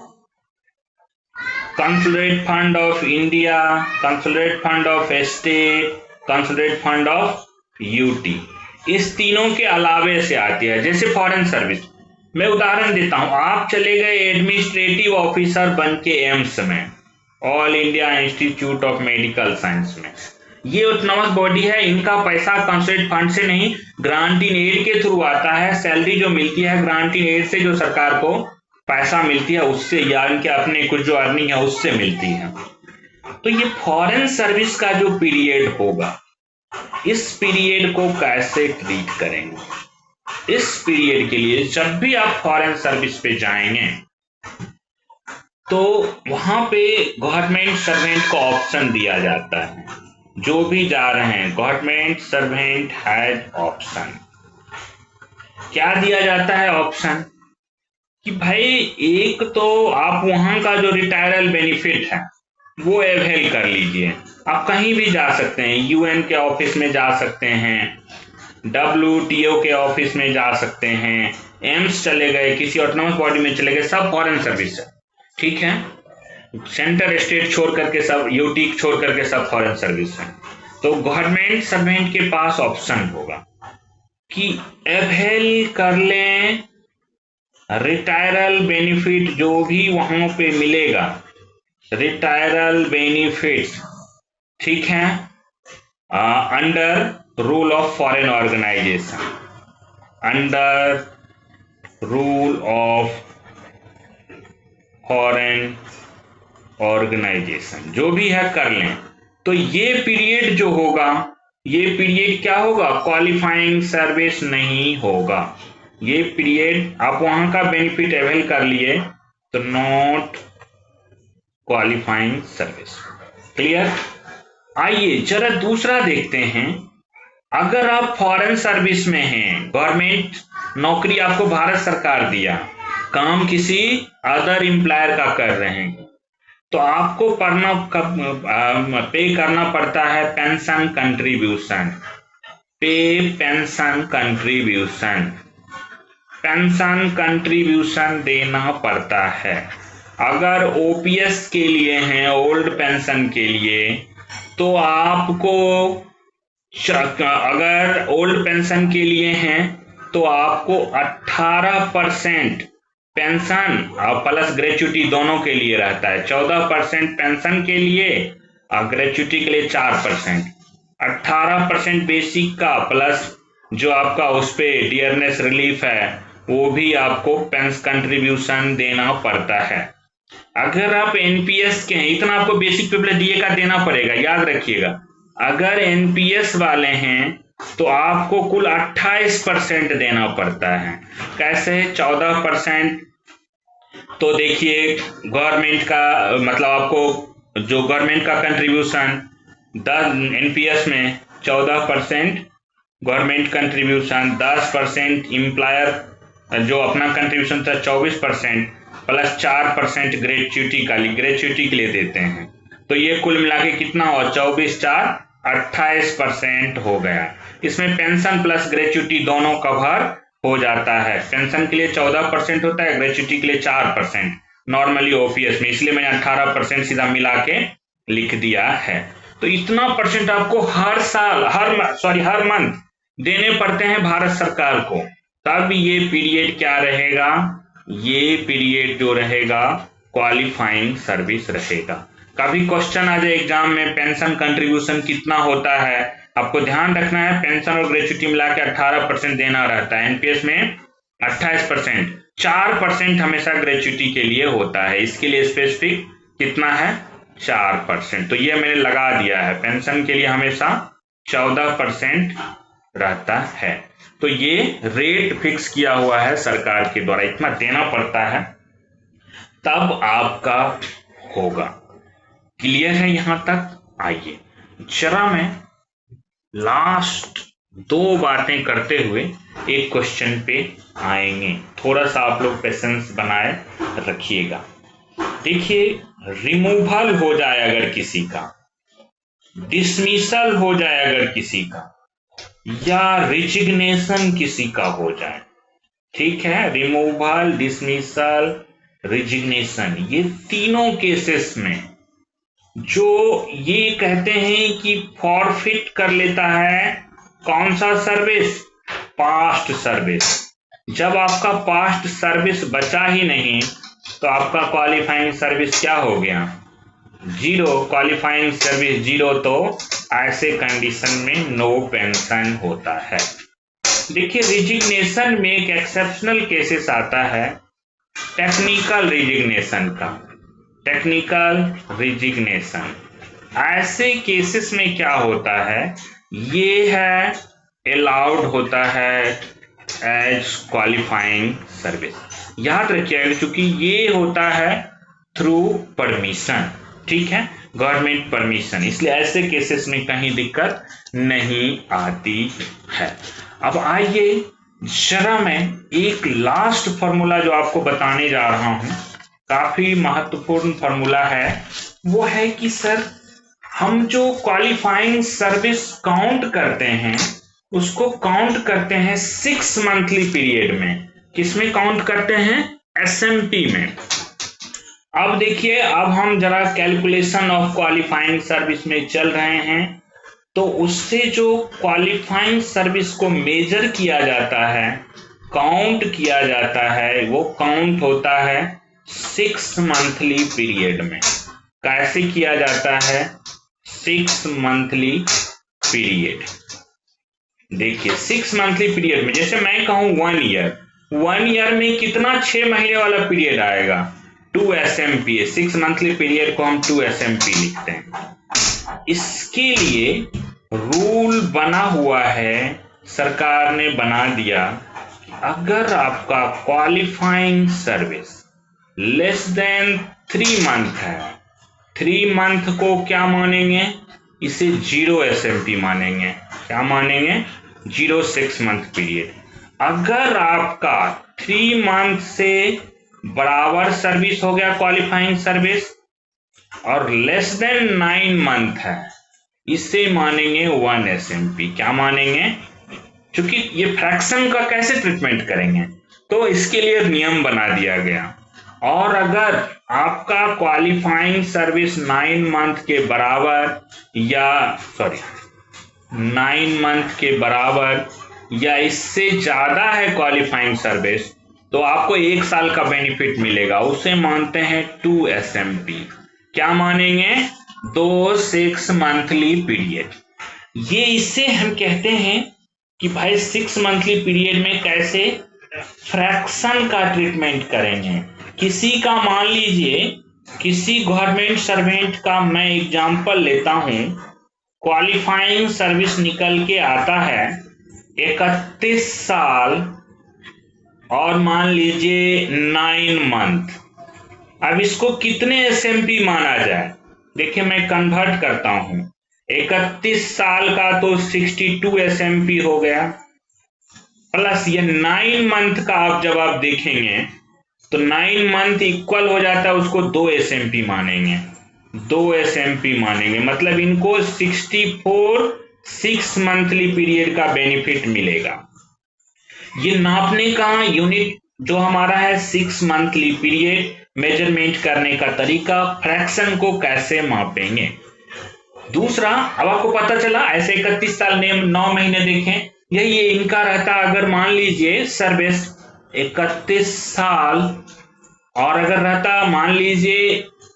consolidated fund of India, consolidated fund of state, consolidated fund of UT, इस तीनों के अलावे से आती है। जैसे फॉरेन सर्विस, मैं उदाहरण देता हूं, आप चले गए एडमिनिस्ट्रेटिव ऑफिसर बन के एम्स में, all India institute of medical science में, ये ऑटोनॉमस बॉडी है, इनका पैसा कंसोलिडेटेड फंड से नहीं, ग्रांट इन एड के थ्रू आता है। सैलरी जो मिलती है ग्रांट इन एड से, जो सरकार को पैसा मिलती है उससे, या इनके अपने कुछ जो अर्निंग है उससे मिलती है। तो ये फॉरेन सर्विस का जो पीरियड होगा, इस पीरियड को कैसे ट्रीट करेंगे? इस पीरियड के लिए जब भी आप फॉरेन सर्विस पे जाएंगे तो वहां पे गवर्नमेंट सर्वेंट को ऑप्शन दिया जाता है। जो भी जा रहे हैं, गवर्नमेंट सर्वेंट हैज ऑप्शन। क्या दिया जाता है ऑप्शन? कि भाई एक तो आप वहां का जो रिटायरल बेनिफिट है वो अवेल कर लीजिए, आप कहीं भी जा सकते हैं, यूएन के ऑफिस में जा सकते हैं, WTO के ऑफिस में जा सकते हैं, एम्स चले गए, किसी ऑटोनोमस बॉडी में चले गए, सब फॉरेन सर्विस है। ठीक है, सेंटर स्टेट छोड़ करके सब, यूटी छोड़ करके सब फॉरेन सर्विस है। तो गवर्नमेंट सर्वेंट के पास ऑप्शन होगा कि अवेल कर लें रिटायरल बेनिफिट, जो भी वहां पे मिलेगा, रिटायरल बेनिफिट्स, ठीक है, under rule of foreign organisation, under rule of foreign organisation, जो भी है कर लें। तो ये पीरियड जो होगा, ये पीरियड क्या होगा, क्वालिफाइंग सर्विस नहीं होगा। ये पीरियड आप वहां का बेनिफिट अवेल कर लिए तो नॉट क्वालिफाइंग सर्विस। क्लियर। आइए जरा दूसरा देखते हैं। अगर आप फॉरेन सर्विस में हैं, गवर्नमेंट नौकरी आपको भारत सरकार दिया, काम किसी अदर एम्प्लॉयर का कर रहे हैं, तो आपको पे करना पड़ता है पेंशन कंट्रीब्यूशन, पे पेंशन कंट्रीब्यूशन, पेंशन कंट्रीब्यूशन देना पड़ता है। अगर ओपीएस के लिए हैं, ओल्ड पेंशन के लिए, तो आपको, अगर ओल्ड पेंशन के लिए हैं तो आपको 18% पेंशन और प्लस ग्रेच्युटी दोनों के लिए रहता है। 14% पेंशन के लिए और ग्रेच्युटी के लिए 4%। 18% बेसिक का प्लस जो आपका उस पे डियरनेस रिलीफ है वो भी आपको पेंशन कंट्रीब्यूशन देना पड़ता है। अगर आप एनपीएस के हैं, इतना आपको बेसिक पे प्लस डीए का देना पड़ेगा, याद रखिएगा। अगर एनपीएस वाले हैं तो आपको कुल 28% देना पड़ता है। कैसे 14%? तो देखिए गवर्नमेंट का मतलब आपको जो गवर्नमेंट का कंट्रीब्यूशन 10 एनपीएस में 14% गवर्नमेंट कंट्रीब्यूशन, 10% एम्प्लॉयर जो अपना कंट्रीब्यूशन था 24% प्लस 4% ग्रेच्युटी के लिए देते हैं। तो ये कुल मिला के कितना हुआ, 24 4 28% हो गया। इसमें पेंशन प्लस ग्रेच्युटी दोनों कवर हो जाता है। पेंशन के लिए 14% होता है, ग्रेच्युटी के लिए 4% नॉर्मली ओपीएस में, इसलिए मैंने 18% सीधा मिला के लिख दिया है। तो इतना परसेंट आपको हर साल, हर मंथ देने पड़ते हैं भारत सरकार को। तब ये पीरियड क्या रहेगा, ये पीरियड जो रहेगा क्वालिफाइंग सर्विस रहेगा। कभी क्वेश्चन आ जाए एग्जाम में पेंशन कंट्रीब्यूशन कितना होता है, आपको ध्यान रखना है पेंशन और ग्रेच्युटी मिला के 18% देना रहता है। एनपीएस में 28%, 4% हमेशा ग्रेच्युटी के लिए होता है, इसके लिए स्पेसिफिक कितना है 4%। तो ये मैंने लगा दिया है, पेंशन के लिए हमेशा 14% रहता है। तो ये रेट फिक्स किया हुआ है सरकार के द्वारा, इतना देना पड़ता है तब आपका होगा। क्लियर है यहां तक? आइए जरा मैं लास्ट 2 बातें करते हुए एक क्वेश्चन पे आएंगे। थोड़ा सा आप लोग पेशेंस बनाए रखिएगा। देखिए, रिमूवल हो जाए अगर किसी का, डिसमिसल हो जाए अगर किसी का, या रिजिग्नेशन किसी का हो जाए, ठीक है, रिमूवल, डिसमिसल, रिजिग्नेशन, ये तीनों केसेस में जो ये कहते हैं कि फॉरफिट कर लेता है कौन सा सर्विस, पास्ट सर्विस। जब आपका पास्ट सर्विस बचा ही नहीं तो आपका क्वालिफाइंग सर्विस क्या हो गया, 0। क्वालिफाइंग सर्विस 0, तो ऐसे कंडीशन में नो पेंशन होता है। देखिए, रिजिग्नेशन में एक एक्सेप्शनल केसेस आता है टेक्निकल रिजिग्नेशन का। टेक्निकल रिजिग्नेशन, ऐसे केसेस में क्या होता है, ये है अलाउड होता है एज क्वालिफाइंग सर्विस। याद रखिएगा क्योंकि ये होता है थ्रू परमिशन, ठीक है, गवर्नमेंट परमिशन, इसलिए ऐसे केसेस में कहीं दिक्कत नहीं आती है। अब आइए जरा मैं एक लास्ट फॉर्मूला जो आपको बताने जा रहा हूं, काफी महत्वपूर्ण फॉर्मूला है। वो है कि सर हम जो क्वालिफाइंग सर्विस काउंट करते हैं उसको काउंट करते हैं 6 मंथली पीरियड में। किसमें काउंट करते हैं? एसएमपी में। अब देखिए, अब हम जरा कैलकुलेशन ऑफ क्वालिफाइंग सर्विस में चल रहे हैं, तो उससे जो क्वालिफाइंग सर्विस को मेजर किया जाता है, काउंट किया जाता है, वो काउंट होता है 6 मंथली पीरियड में। कैसे किया जाता है? 6 मंथली पीरियड। देखिए 6 मंथली पीरियड में, जैसे मैं कहूं 1 ईयर, 1 ईयर में कितना 6 महीने वाला पीरियड आएगा? 2 एसएमपी। 6 मंथली पीरियड को हम 2 एसएमपी लिखते हैं। इसके लिए रूल बना हुआ है, सरकार ने बना दिया कि अगर आपका qualifying service less than 3 month है, 3 मंथ को क्या मानेंगे? इसे 0 एसएमपी मानेंगे। क्या मानेंगे? 0 6 मंथ पीरियड। अगर आपका 3 मंथ से बराबर सर्विस हो गया क्वालिफाइंग सर्विस और लेस देन 9 मंथ है, इसे मानेंगे 1 एसएमपी। क्या मानेंगे? क्योंकि ये फ्रैक्शन का कैसे ट्रीटमेंट करेंगे, तो इसके लिए नियम बना दिया गया। और अगर आपका क्वालिफाइंग सर्विस 9 मंथ के बराबर या 9 मंथ के बराबर या इससे ज्यादा है क्वालिफाइंग सर्विस, तो आपको 1 साल का बेनिफिट मिलेगा। उसे मानते हैं 2 एसएमपी। क्या मानेंगे? 2 6 मंथली पीरियड। ये इससे हम कहते हैं कि भाई 6 मंथली पीरियड में कैसे फ्रैक्शन का ट्रीटमेंट करेंगे। किसी का मान लीजिए, किसी गवर्नमेंट सर्वेंट का मैं एग्जांपल लेता हूं, क्वालिफाइंग सर्विस निकल के आता है 31 साल और मान लीजिए 9 मंथ। अब इसको कितने एसएमपी माना जाए? देखिए मैं कन्वर्ट करता हूं, 31 साल का तो 62 एसएमपी हो गया, प्लस ये 9 मंथ का आप जब आप देखेंगे तो 9 मंथ इक्वल हो जाता है, उसको 2 एसएमपी मानेंगे। 2 एसएमपी मानेंगे, मतलब इनको 64 6 मंथली पीरियड का बेनिफिट मिलेगा। ये नापने का यूनिट जो हमारा है 6 मंथली पीरियड, मेजरमेंट करने का तरीका, फ्रैक्शन को कैसे मापेंगे। दूसरा, अब आपको पता चला ऐसे 31 साल ने 9 महीने देखें, यही ये इनका रहता। अगर मान लीजिए सर्विस 31 साल और अगर रहता मान लीजिए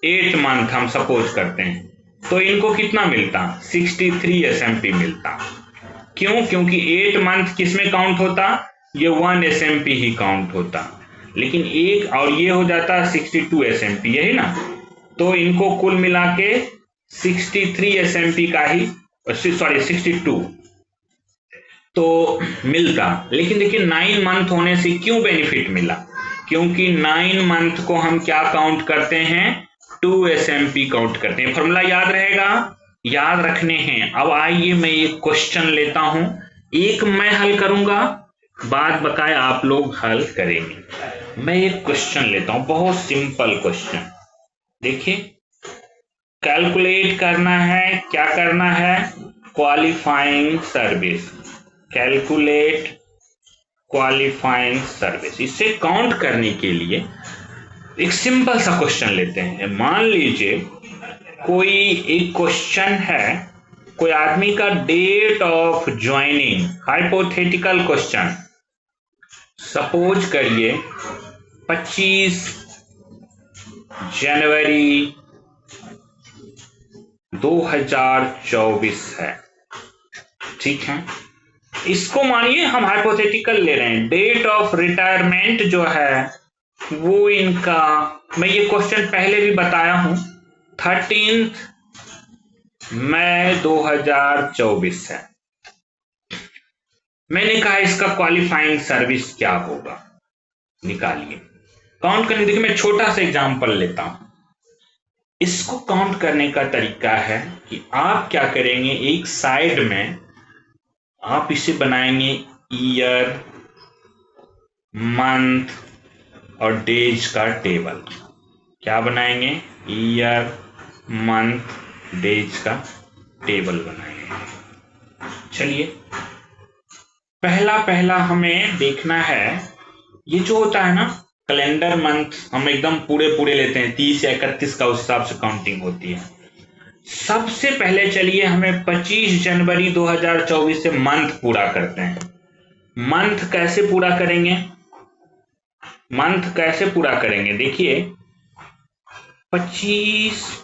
8 मंथ, हम सपोज करते हैं, तो इनको कितना मिलता? 63 एसएमपी मिलता। क्यों? क्योंकि 8 मंथ किसमें काउंट होता? ये 1 एसएमपी ही काउंट होता। लेकिन एक और ये हो जाता 62 एसएमपी, यही ना, तो इनको कुल मिला के 63 एसएमपी का ही 62 तो मिलता। लेकिन देखिए 9 मंथ होने से क्यों बेनिफिट मिला? क्योंकि 9 मंथ को हम क्या काउंट करते हैं? 2 एसएमपी काउंट करते हैं। फॉर्मूला याद रहेगा, याद रखने हैं। अब आइए मैं एक क्वेश्चन लेता हूं, एक मैं हल करूंगा, बाद बकाया आप लोग हल करेंगे। मैं एक क्वेश्चन लेता हूं, बहुत सिंपल क्वेश्चन। देखिए कैलकुलेट करना है, क्या करना है? Qualifying service. Calculate qualifying service. इसे काउंट करने के लिए एक सिंपल सा क्वेश्चन लेते हैं। मान लीजिए कोई एक क्वेश्चन है, कोई आदमी का date of joining, hypothetical question, suppose करिए 25 जनवरी 2024 है, ठीक है। इसको मानिए हम हाइपोथेटिकल ले रहे हैं। डेट ऑफ रिटायरमेंट जो है वो इनका, मैं ये क्वेश्चन पहले भी बताया हूं, 13 मई 2024 है। मैंने कहा इसका क्वालिफाइंग सर्विस क्या होगा, निकालिए। काउंट करने, देखिए मैं छोटा सा एग्जांपल लेता हूं। इसको काउंट करने का तरीका है कि आप क्या करेंगे, एक साइड में आप इसे बनाएंगे ईयर, मंथ और डेज का टेबल। क्या बनाएंगे? ईयर, मंथ, डेज का टेबल बनाएंगे। चलिए पहला पहला हमें देखना है, ये जो होता है ना कैलेंडर मंथ, हम एकदम पूरे पूरे लेते हैं 30 या 31 का, उस हिसाब से काउंटिंग होती है। सबसे पहले चलिए हमें 25 जनवरी 2024 से मंथ पूरा करते हैं। मंथ कैसे पूरा करेंगे, मंथ कैसे पूरा करेंगे, देखिए 25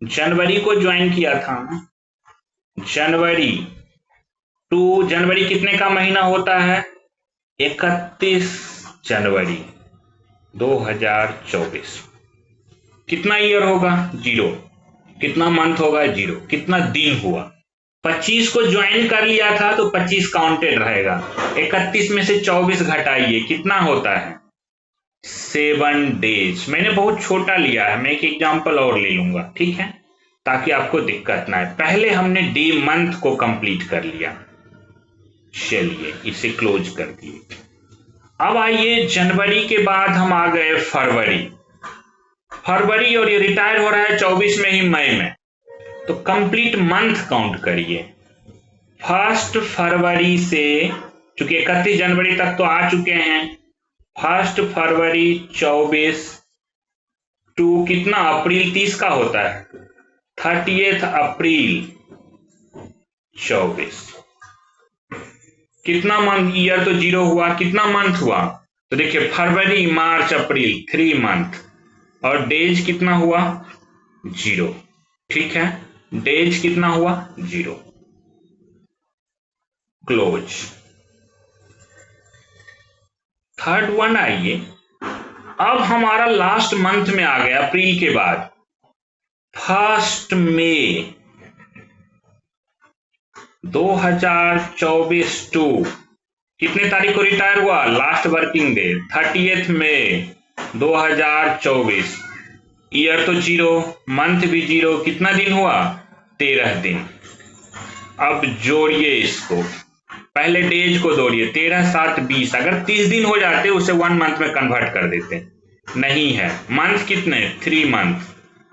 जनवरी को ज्वाइन किया था, जनवरी टू जनवरी कितने का महीना होता है, 31 जनवरी 2024। कितना ईयर होगा, 0। कितना मंथ होगा, 0। कितना दिन हुआ, 25 को ज्वाइन कर लिया था तो 25 काउंटेड रहेगा। 31 में से 24 घटाइए, कितना होता है, 7 डेज। मैंने बहुत छोटा लिया है, मैं एक एग्जांपल और ले लूंगा, ठीक है, ताकि आपको दिक्कत ना है। पहले हमने डे मंथ को कंप्लीट कर लिया, चलिए इसे क्लोज कर दिए। अब आइए जनवरी के बाद हम आ गए फरवरी, फरवरी और ये रिटायर हो रहा है 24 में ही, मई में, तो कंप्लीट मंथ काउंट करिए। 1 फरवरी से, चूंकि 31 जनवरी तक तो आ चुके हैं, 1 फरवरी 24 टू कितना, अप्रैल 30 का होता है, 30 अप्रैल 24। कितना मंथ, ईयर तो 0 हुआ, कितना मंथ हुआ, तो देखिए फरवरी मार्च अप्रैल 3 मंथ, और डेज कितना हुआ, 0, ठीक है, डेज कितना हुआ, 0, क्लोज। थर्ड वन आइए, अब हमारा लास्ट मंथ में आ गया, अप्रैल के बाद 1 मई 2024 टू कितने तारीख को रिटायर हुआ, लास्ट वर्किंग डे 30 मई 2024। ईयर तो 0, मंथ भी 0, कितना दिन हुआ, 13 दिन। अब जोड़िए इसको, पहले डेज को जोड़िए, 13 7 20, अगर 30 दिन हो जाते उसे 1 मंथ में कन्वर्ट कर देते, नहीं है। मंथ कितने, 3 मंथ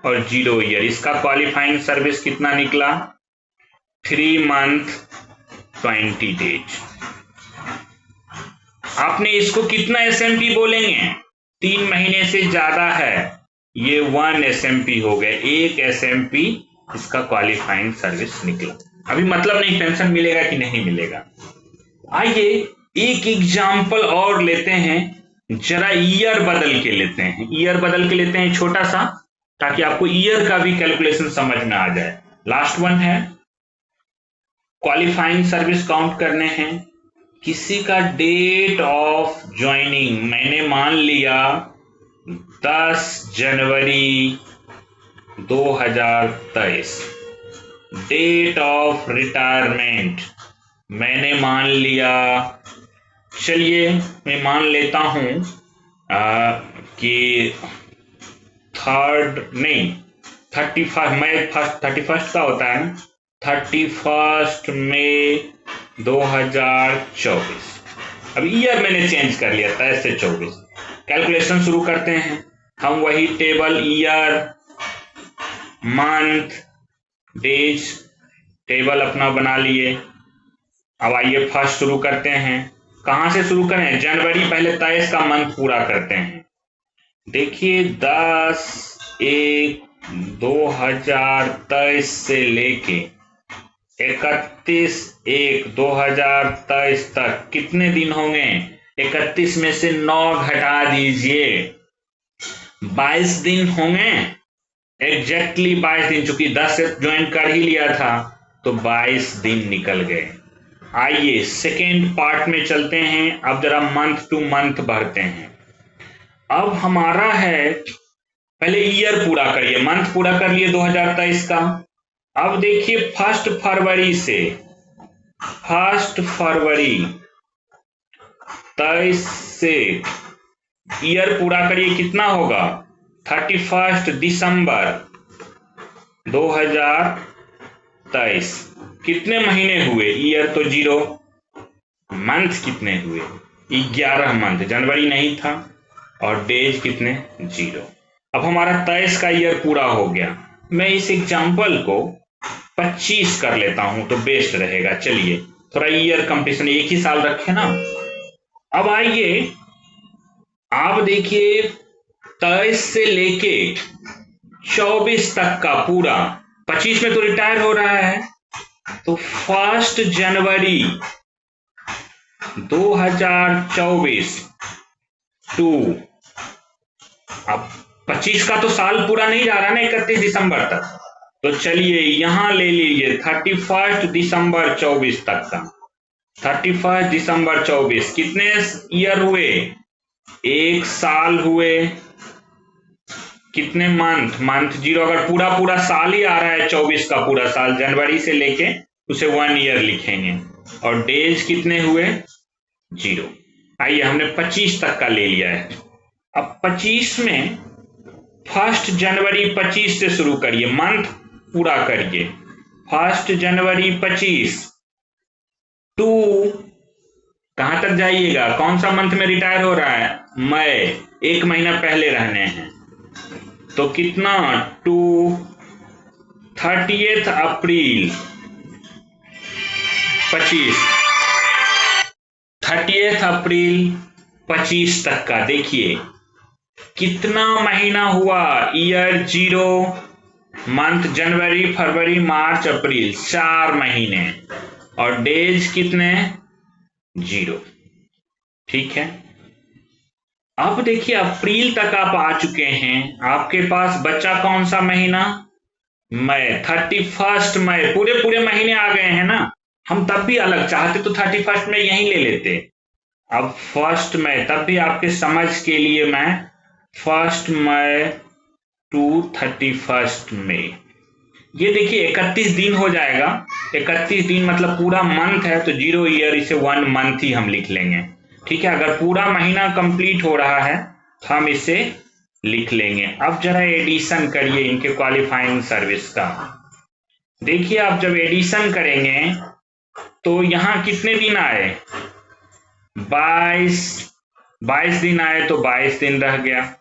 और 0 ईयर, इसका क्वालिफाइंग सर्विस कितना निकला, 3 मंथ 20 डेज। आपने इसको कितना एसएमपी बोलेंगे, 3 महीने से ज्यादा है, ये 1 एसएमपी हो गए, 1 एसएमपी इसका क्वालिफाइंग सर्विस निकला। अभी मतलब नहीं, टेंशन मिलेगा कि नहीं मिलेगा। आइए एक एग्जाम्पल और लेते हैं, जरा ईयर बदल के लेते हैं, ईयर बदल के लेते हैं छोटा सा, ताकि आपको ईयर का भी कैलकुलेशन समझ में आ जाए। लास्ट वन है, क्वालिफाइंग सर्विस काउंट करने हैं। किसी का डेट ऑफ ज्वाइनिंग मैंने मान लिया 10 जनवरी 2023, डेट ऑफ रिटायरमेंट मैंने मान लिया, चलिए मैं मान लेता हूं कि 31 मई, 31 का होता है ना, 31 मई 2024। अब ईयर मैंने चेंज कर लिया, 23 से 24। कैलकुलेशन शुरू करते हैं हम, वही table, year month days table अपना बना लिए। अब आइए फर्स्ट शुरू करते हैं, कहां से शुरू करें, जनवरी, पहले 23 का मंथ पूरा करते हैं। देखिए 10/1/2023 से लेके 31/1/2023 तक कितने दिन होंगे, 31 में से 9 घटा दीजिए, 22 दिन होंगे, एग्जैक्टली 22 दिन, चूंकि 10 से ज्वाइन कर ही लिया था तो 22 दिन निकल गए। आइए सेकेंड पार्ट में चलते हैं, अब जरा मंथ टू मंथ भरते हैं। अब हमारा है, पहले ईयर पूरा करिए, मंथ पूरा कर लिए 2023 का। अब देखिए 1 फरवरी से 1 फरवरी 23 से ईयर पूरा करिए, कितना होगा, 31 दिसंबर 2023। कितने महीने हुए, ईयर तो 0, मंथ कितने हुए, 11 मंथ, जनवरी नहीं था, और डेज कितने, 0। अब हमारा 23 का ईयर पूरा हो गया। मैं इस एग्जाम्पल को 25 कर लेता हूं तो बेस्ट रहेगा। चलिए थोड़ा ईयर कंपटीशन, एक ही साल रखे ना। अब आइए आप देखिए 23 से लेके 24 तक का पूरा, 25 में तो रिटायर हो रहा है, तो 1 जनवरी 2024 टू, अब 25 का तो साल पूरा नहीं जा रहा ना 31 दिसंबर तक, तो चलिए यहां ले लीजिए 31 दिसंबर 24 तक का। 31 दिसंबर 24 कितने ईयर हुए? एक साल हुए। कितने मंथ? मंथ जीरो, अगर पूरा पूरा साल ही आ रहा है 24 का पूरा साल जनवरी से लेके, उसे 1 ईयर लिखेंगे। और डेज कितने हुए? 0। आइए हमने 25 तक का ले लिया है। अब 25 में 1 जनवरी 25 से शुरू करिए, मंथ पूरा करिए। 1 जनवरी 25 टू कहां तक जाइएगा? कौन सा मंथ में रिटायर हो रहा है? मई, एक महीना पहले रहने हैं, तो कितना? टू 30 अप्रैल 25, 30 अप्रैल 25 तक का। देखिए कितना महीना हुआ? ईयर 0, मंथ जनवरी फरवरी मार्च अप्रैल, 4 महीने, और डेज कितने? 0। ठीक है, अब देखिए अप्रैल तक आप आ चुके हैं, आपके पास बचा कौन सा महीना? मई, 31 मई, पूरे पूरे महीने आ गए हैं ना। हम तब भी अलग चाहते तो 31 में यहीं ले लेते। अब 1 मई, तब भी आपके समझ के लिए मैं 1 मई टू 31 मई, ये देखिए 31 दिन हो जाएगा। 31 दिन मतलब पूरा मंथ है, तो 0 ईयर, इसे 1 मंथ ही हम लिख लेंगे। ठीक है, अगर पूरा महीना कंप्लीट हो रहा है तो हम इसे लिख लेंगे। अब जरा एडिशन करिए इनके क्वालिफाइंग सर्विस का। देखिए आप जब एडिशन करेंगे तो यहां कितने दिन आए? 22 दिन आए, तो 22 दिन रह गया।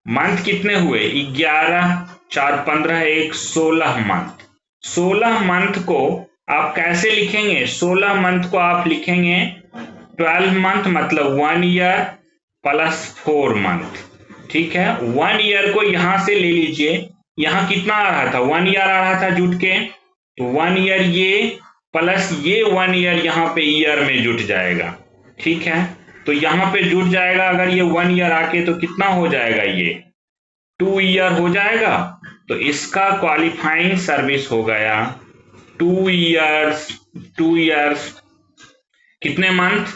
मंथ कितने हुए? 11, 4, 15, 1, 16 मंथ। 16 मंथ को आप कैसे लिखेंगे? 16 मंथ को आप लिखेंगे 12 मंथ, मतलब 1 ईयर प्लस 4 मंथ। ठीक है, 1 ईयर को यहां से ले लीजिए, यहां कितना आ रहा था? 1 ईयर आ रहा था जुट के, तो 1 ईयर ये प्लस ये 1 ईयर यहां पे ईयर में जुट जाएगा। ठीक है, तो यहां पे जुट जाएगा, अगर ये 1 ईयर आके, तो कितना हो जाएगा? ये 2 ईयर हो जाएगा। तो इसका क्वालिफाइंग सर्विस हो गया 2 ईयर्स। 2 ईयर्स कितने मंथ?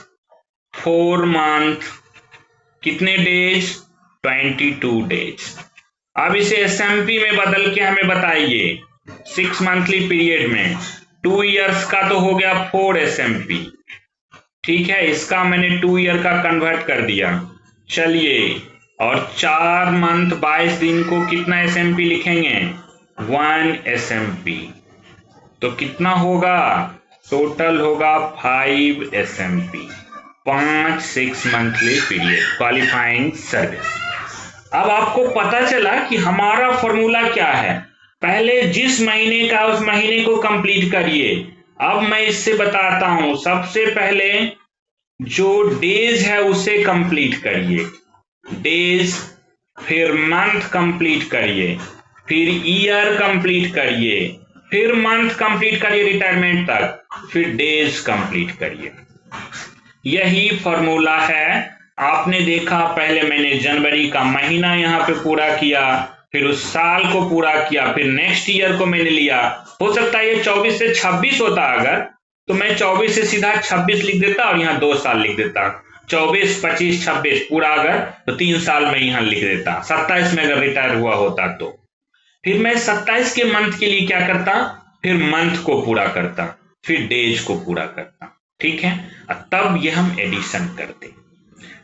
4 मंथ। कितने डेज? 22 डेज। अब इसे एसएमपी में बदल के हमें बताइए, 6 मंथली पीरियड में 2 ईयर्स का तो हो गया 4 एसएमपी। ठीक है, इसका मैंने 2 ईयर का कन्वर्ट कर दिया। चलिए, और 4 मंथ 22 दिन को कितना एसएमपी लिखेंगे? 1 एसएमपी। तो कितना होगा? टोटल होगा 5 SMP, 5 6 monthly period qualifying service. अब आपको पता चला कि हमारा फॉर्मूला क्या है। पहले जिस महीने का उस महीने को कंप्लीट करिए। अब मैं इससे बताता हूं, सबसे पहले जो डेज है उसे कंप्लीट करिए, डेज, फिर मंथ कंप्लीट करिए, फिर ईयर कंप्लीट करिए, फिर मंथ कंप्लीट करिए रिटायरमेंट तक, फिर डेज कंप्लीट करिए। यही फॉर्मूला है। आपने देखा, पहले मैंने जनवरी का महीना यहां पे पूरा किया, फिर उस साल को पूरा किया, फिर नेक्स्ट ईयर को मैंने लिया। हो सकता है ये 24 से 26 होता, अगर तो मैं 24 से सीधा 26 लिख देता और यहाँ 2 साल लिख देता। 24, 25, 26 पूरा, अगर तो 3 साल में यहां लिख देता। 27 में अगर रिटायर हुआ होता तो फिर मैं 27 के मंथ के लिए क्या करता? फिर मंथ को पूरा करता, फिर डेज को पूरा करता। ठीक है, तब ये हम एडिशन करते।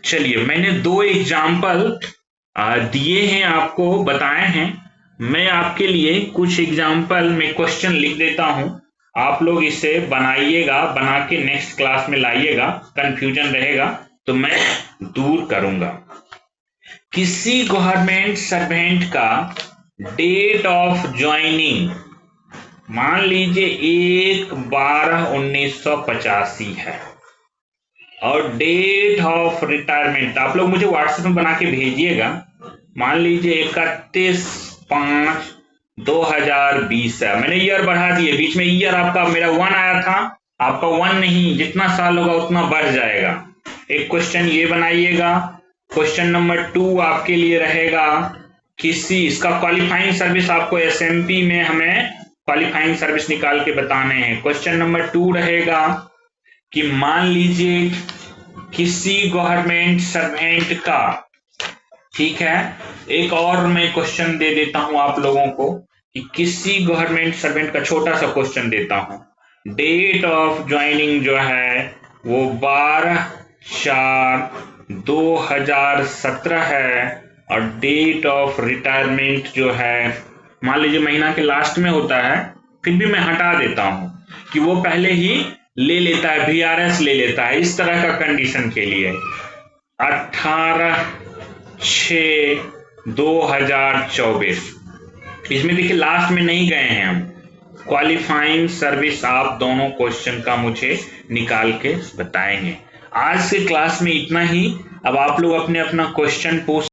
चलिए, मैंने 2 एग्जाम्पल दिए हैं, आपको बताए हैं। मैं आपके लिए कुछ एग्जाम्पल में क्वेश्चन लिख देता हूं, आप लोग इसे बनाइएगा, बना के नेक्स्ट क्लास में लाइएगा। कंफ्यूजन रहेगा तो मैं दूर करूंगा। किसी गवर्नमेंट सर्वेंट का डेट ऑफ ज्वाइनिंग मान लीजिए 1/12/1985 है और डेट ऑफ रिटायरमेंट आप लोग मुझे व्हाट्सएप में बना के भेजिएगा। मान लीजिए 31/5/2020 है। मैंने ईयर बढ़ा दिए, बीच में ईयर आपका मेरा 1 आया था, आपका 1 नहीं, जितना साल होगा उतना बढ़ जाएगा। एक क्वेश्चन ये बनाइएगा। क्वेश्चन नंबर 2 आपके लिए रहेगा किसी इसका क्वालिफाइंग सर्विस, आपको एसएमपी में हमें क्वालिफाइंग सर्विस निकाल के बताने हैं। क्वेश्चन नंबर 2 रहेगा कि मान लीजिए किसी गवर्नमेंट सर्वेंट का, ठीक है, एक और मैं क्वेश्चन दे देता हूं आप लोगों को कि किसी गवर्नमेंट सर्वेंट का छोटा सा क्वेश्चन देता हूं। डेट ऑफ ज्वाइनिंग जो है वो 12/4/2017 है और डेट ऑफ रिटायरमेंट जो है मान लीजिए महीना के लास्ट में होता है, फिर भी मैं हटा देता हूं कि वो पहले ही ले लेता है, VRS ले लेता है। इस तरह का कंडीशन के लिए 18/6/2024, इसमें देखिए लास्ट में नहीं गए हैं हम। क्वालिफाइंग सर्विस आप दोनों क्वेश्चन का मुझे निकाल के बताएंगे। आज के क्लास में इतना ही। अब आप लोग अपने अपना क्वेश्चन पूछ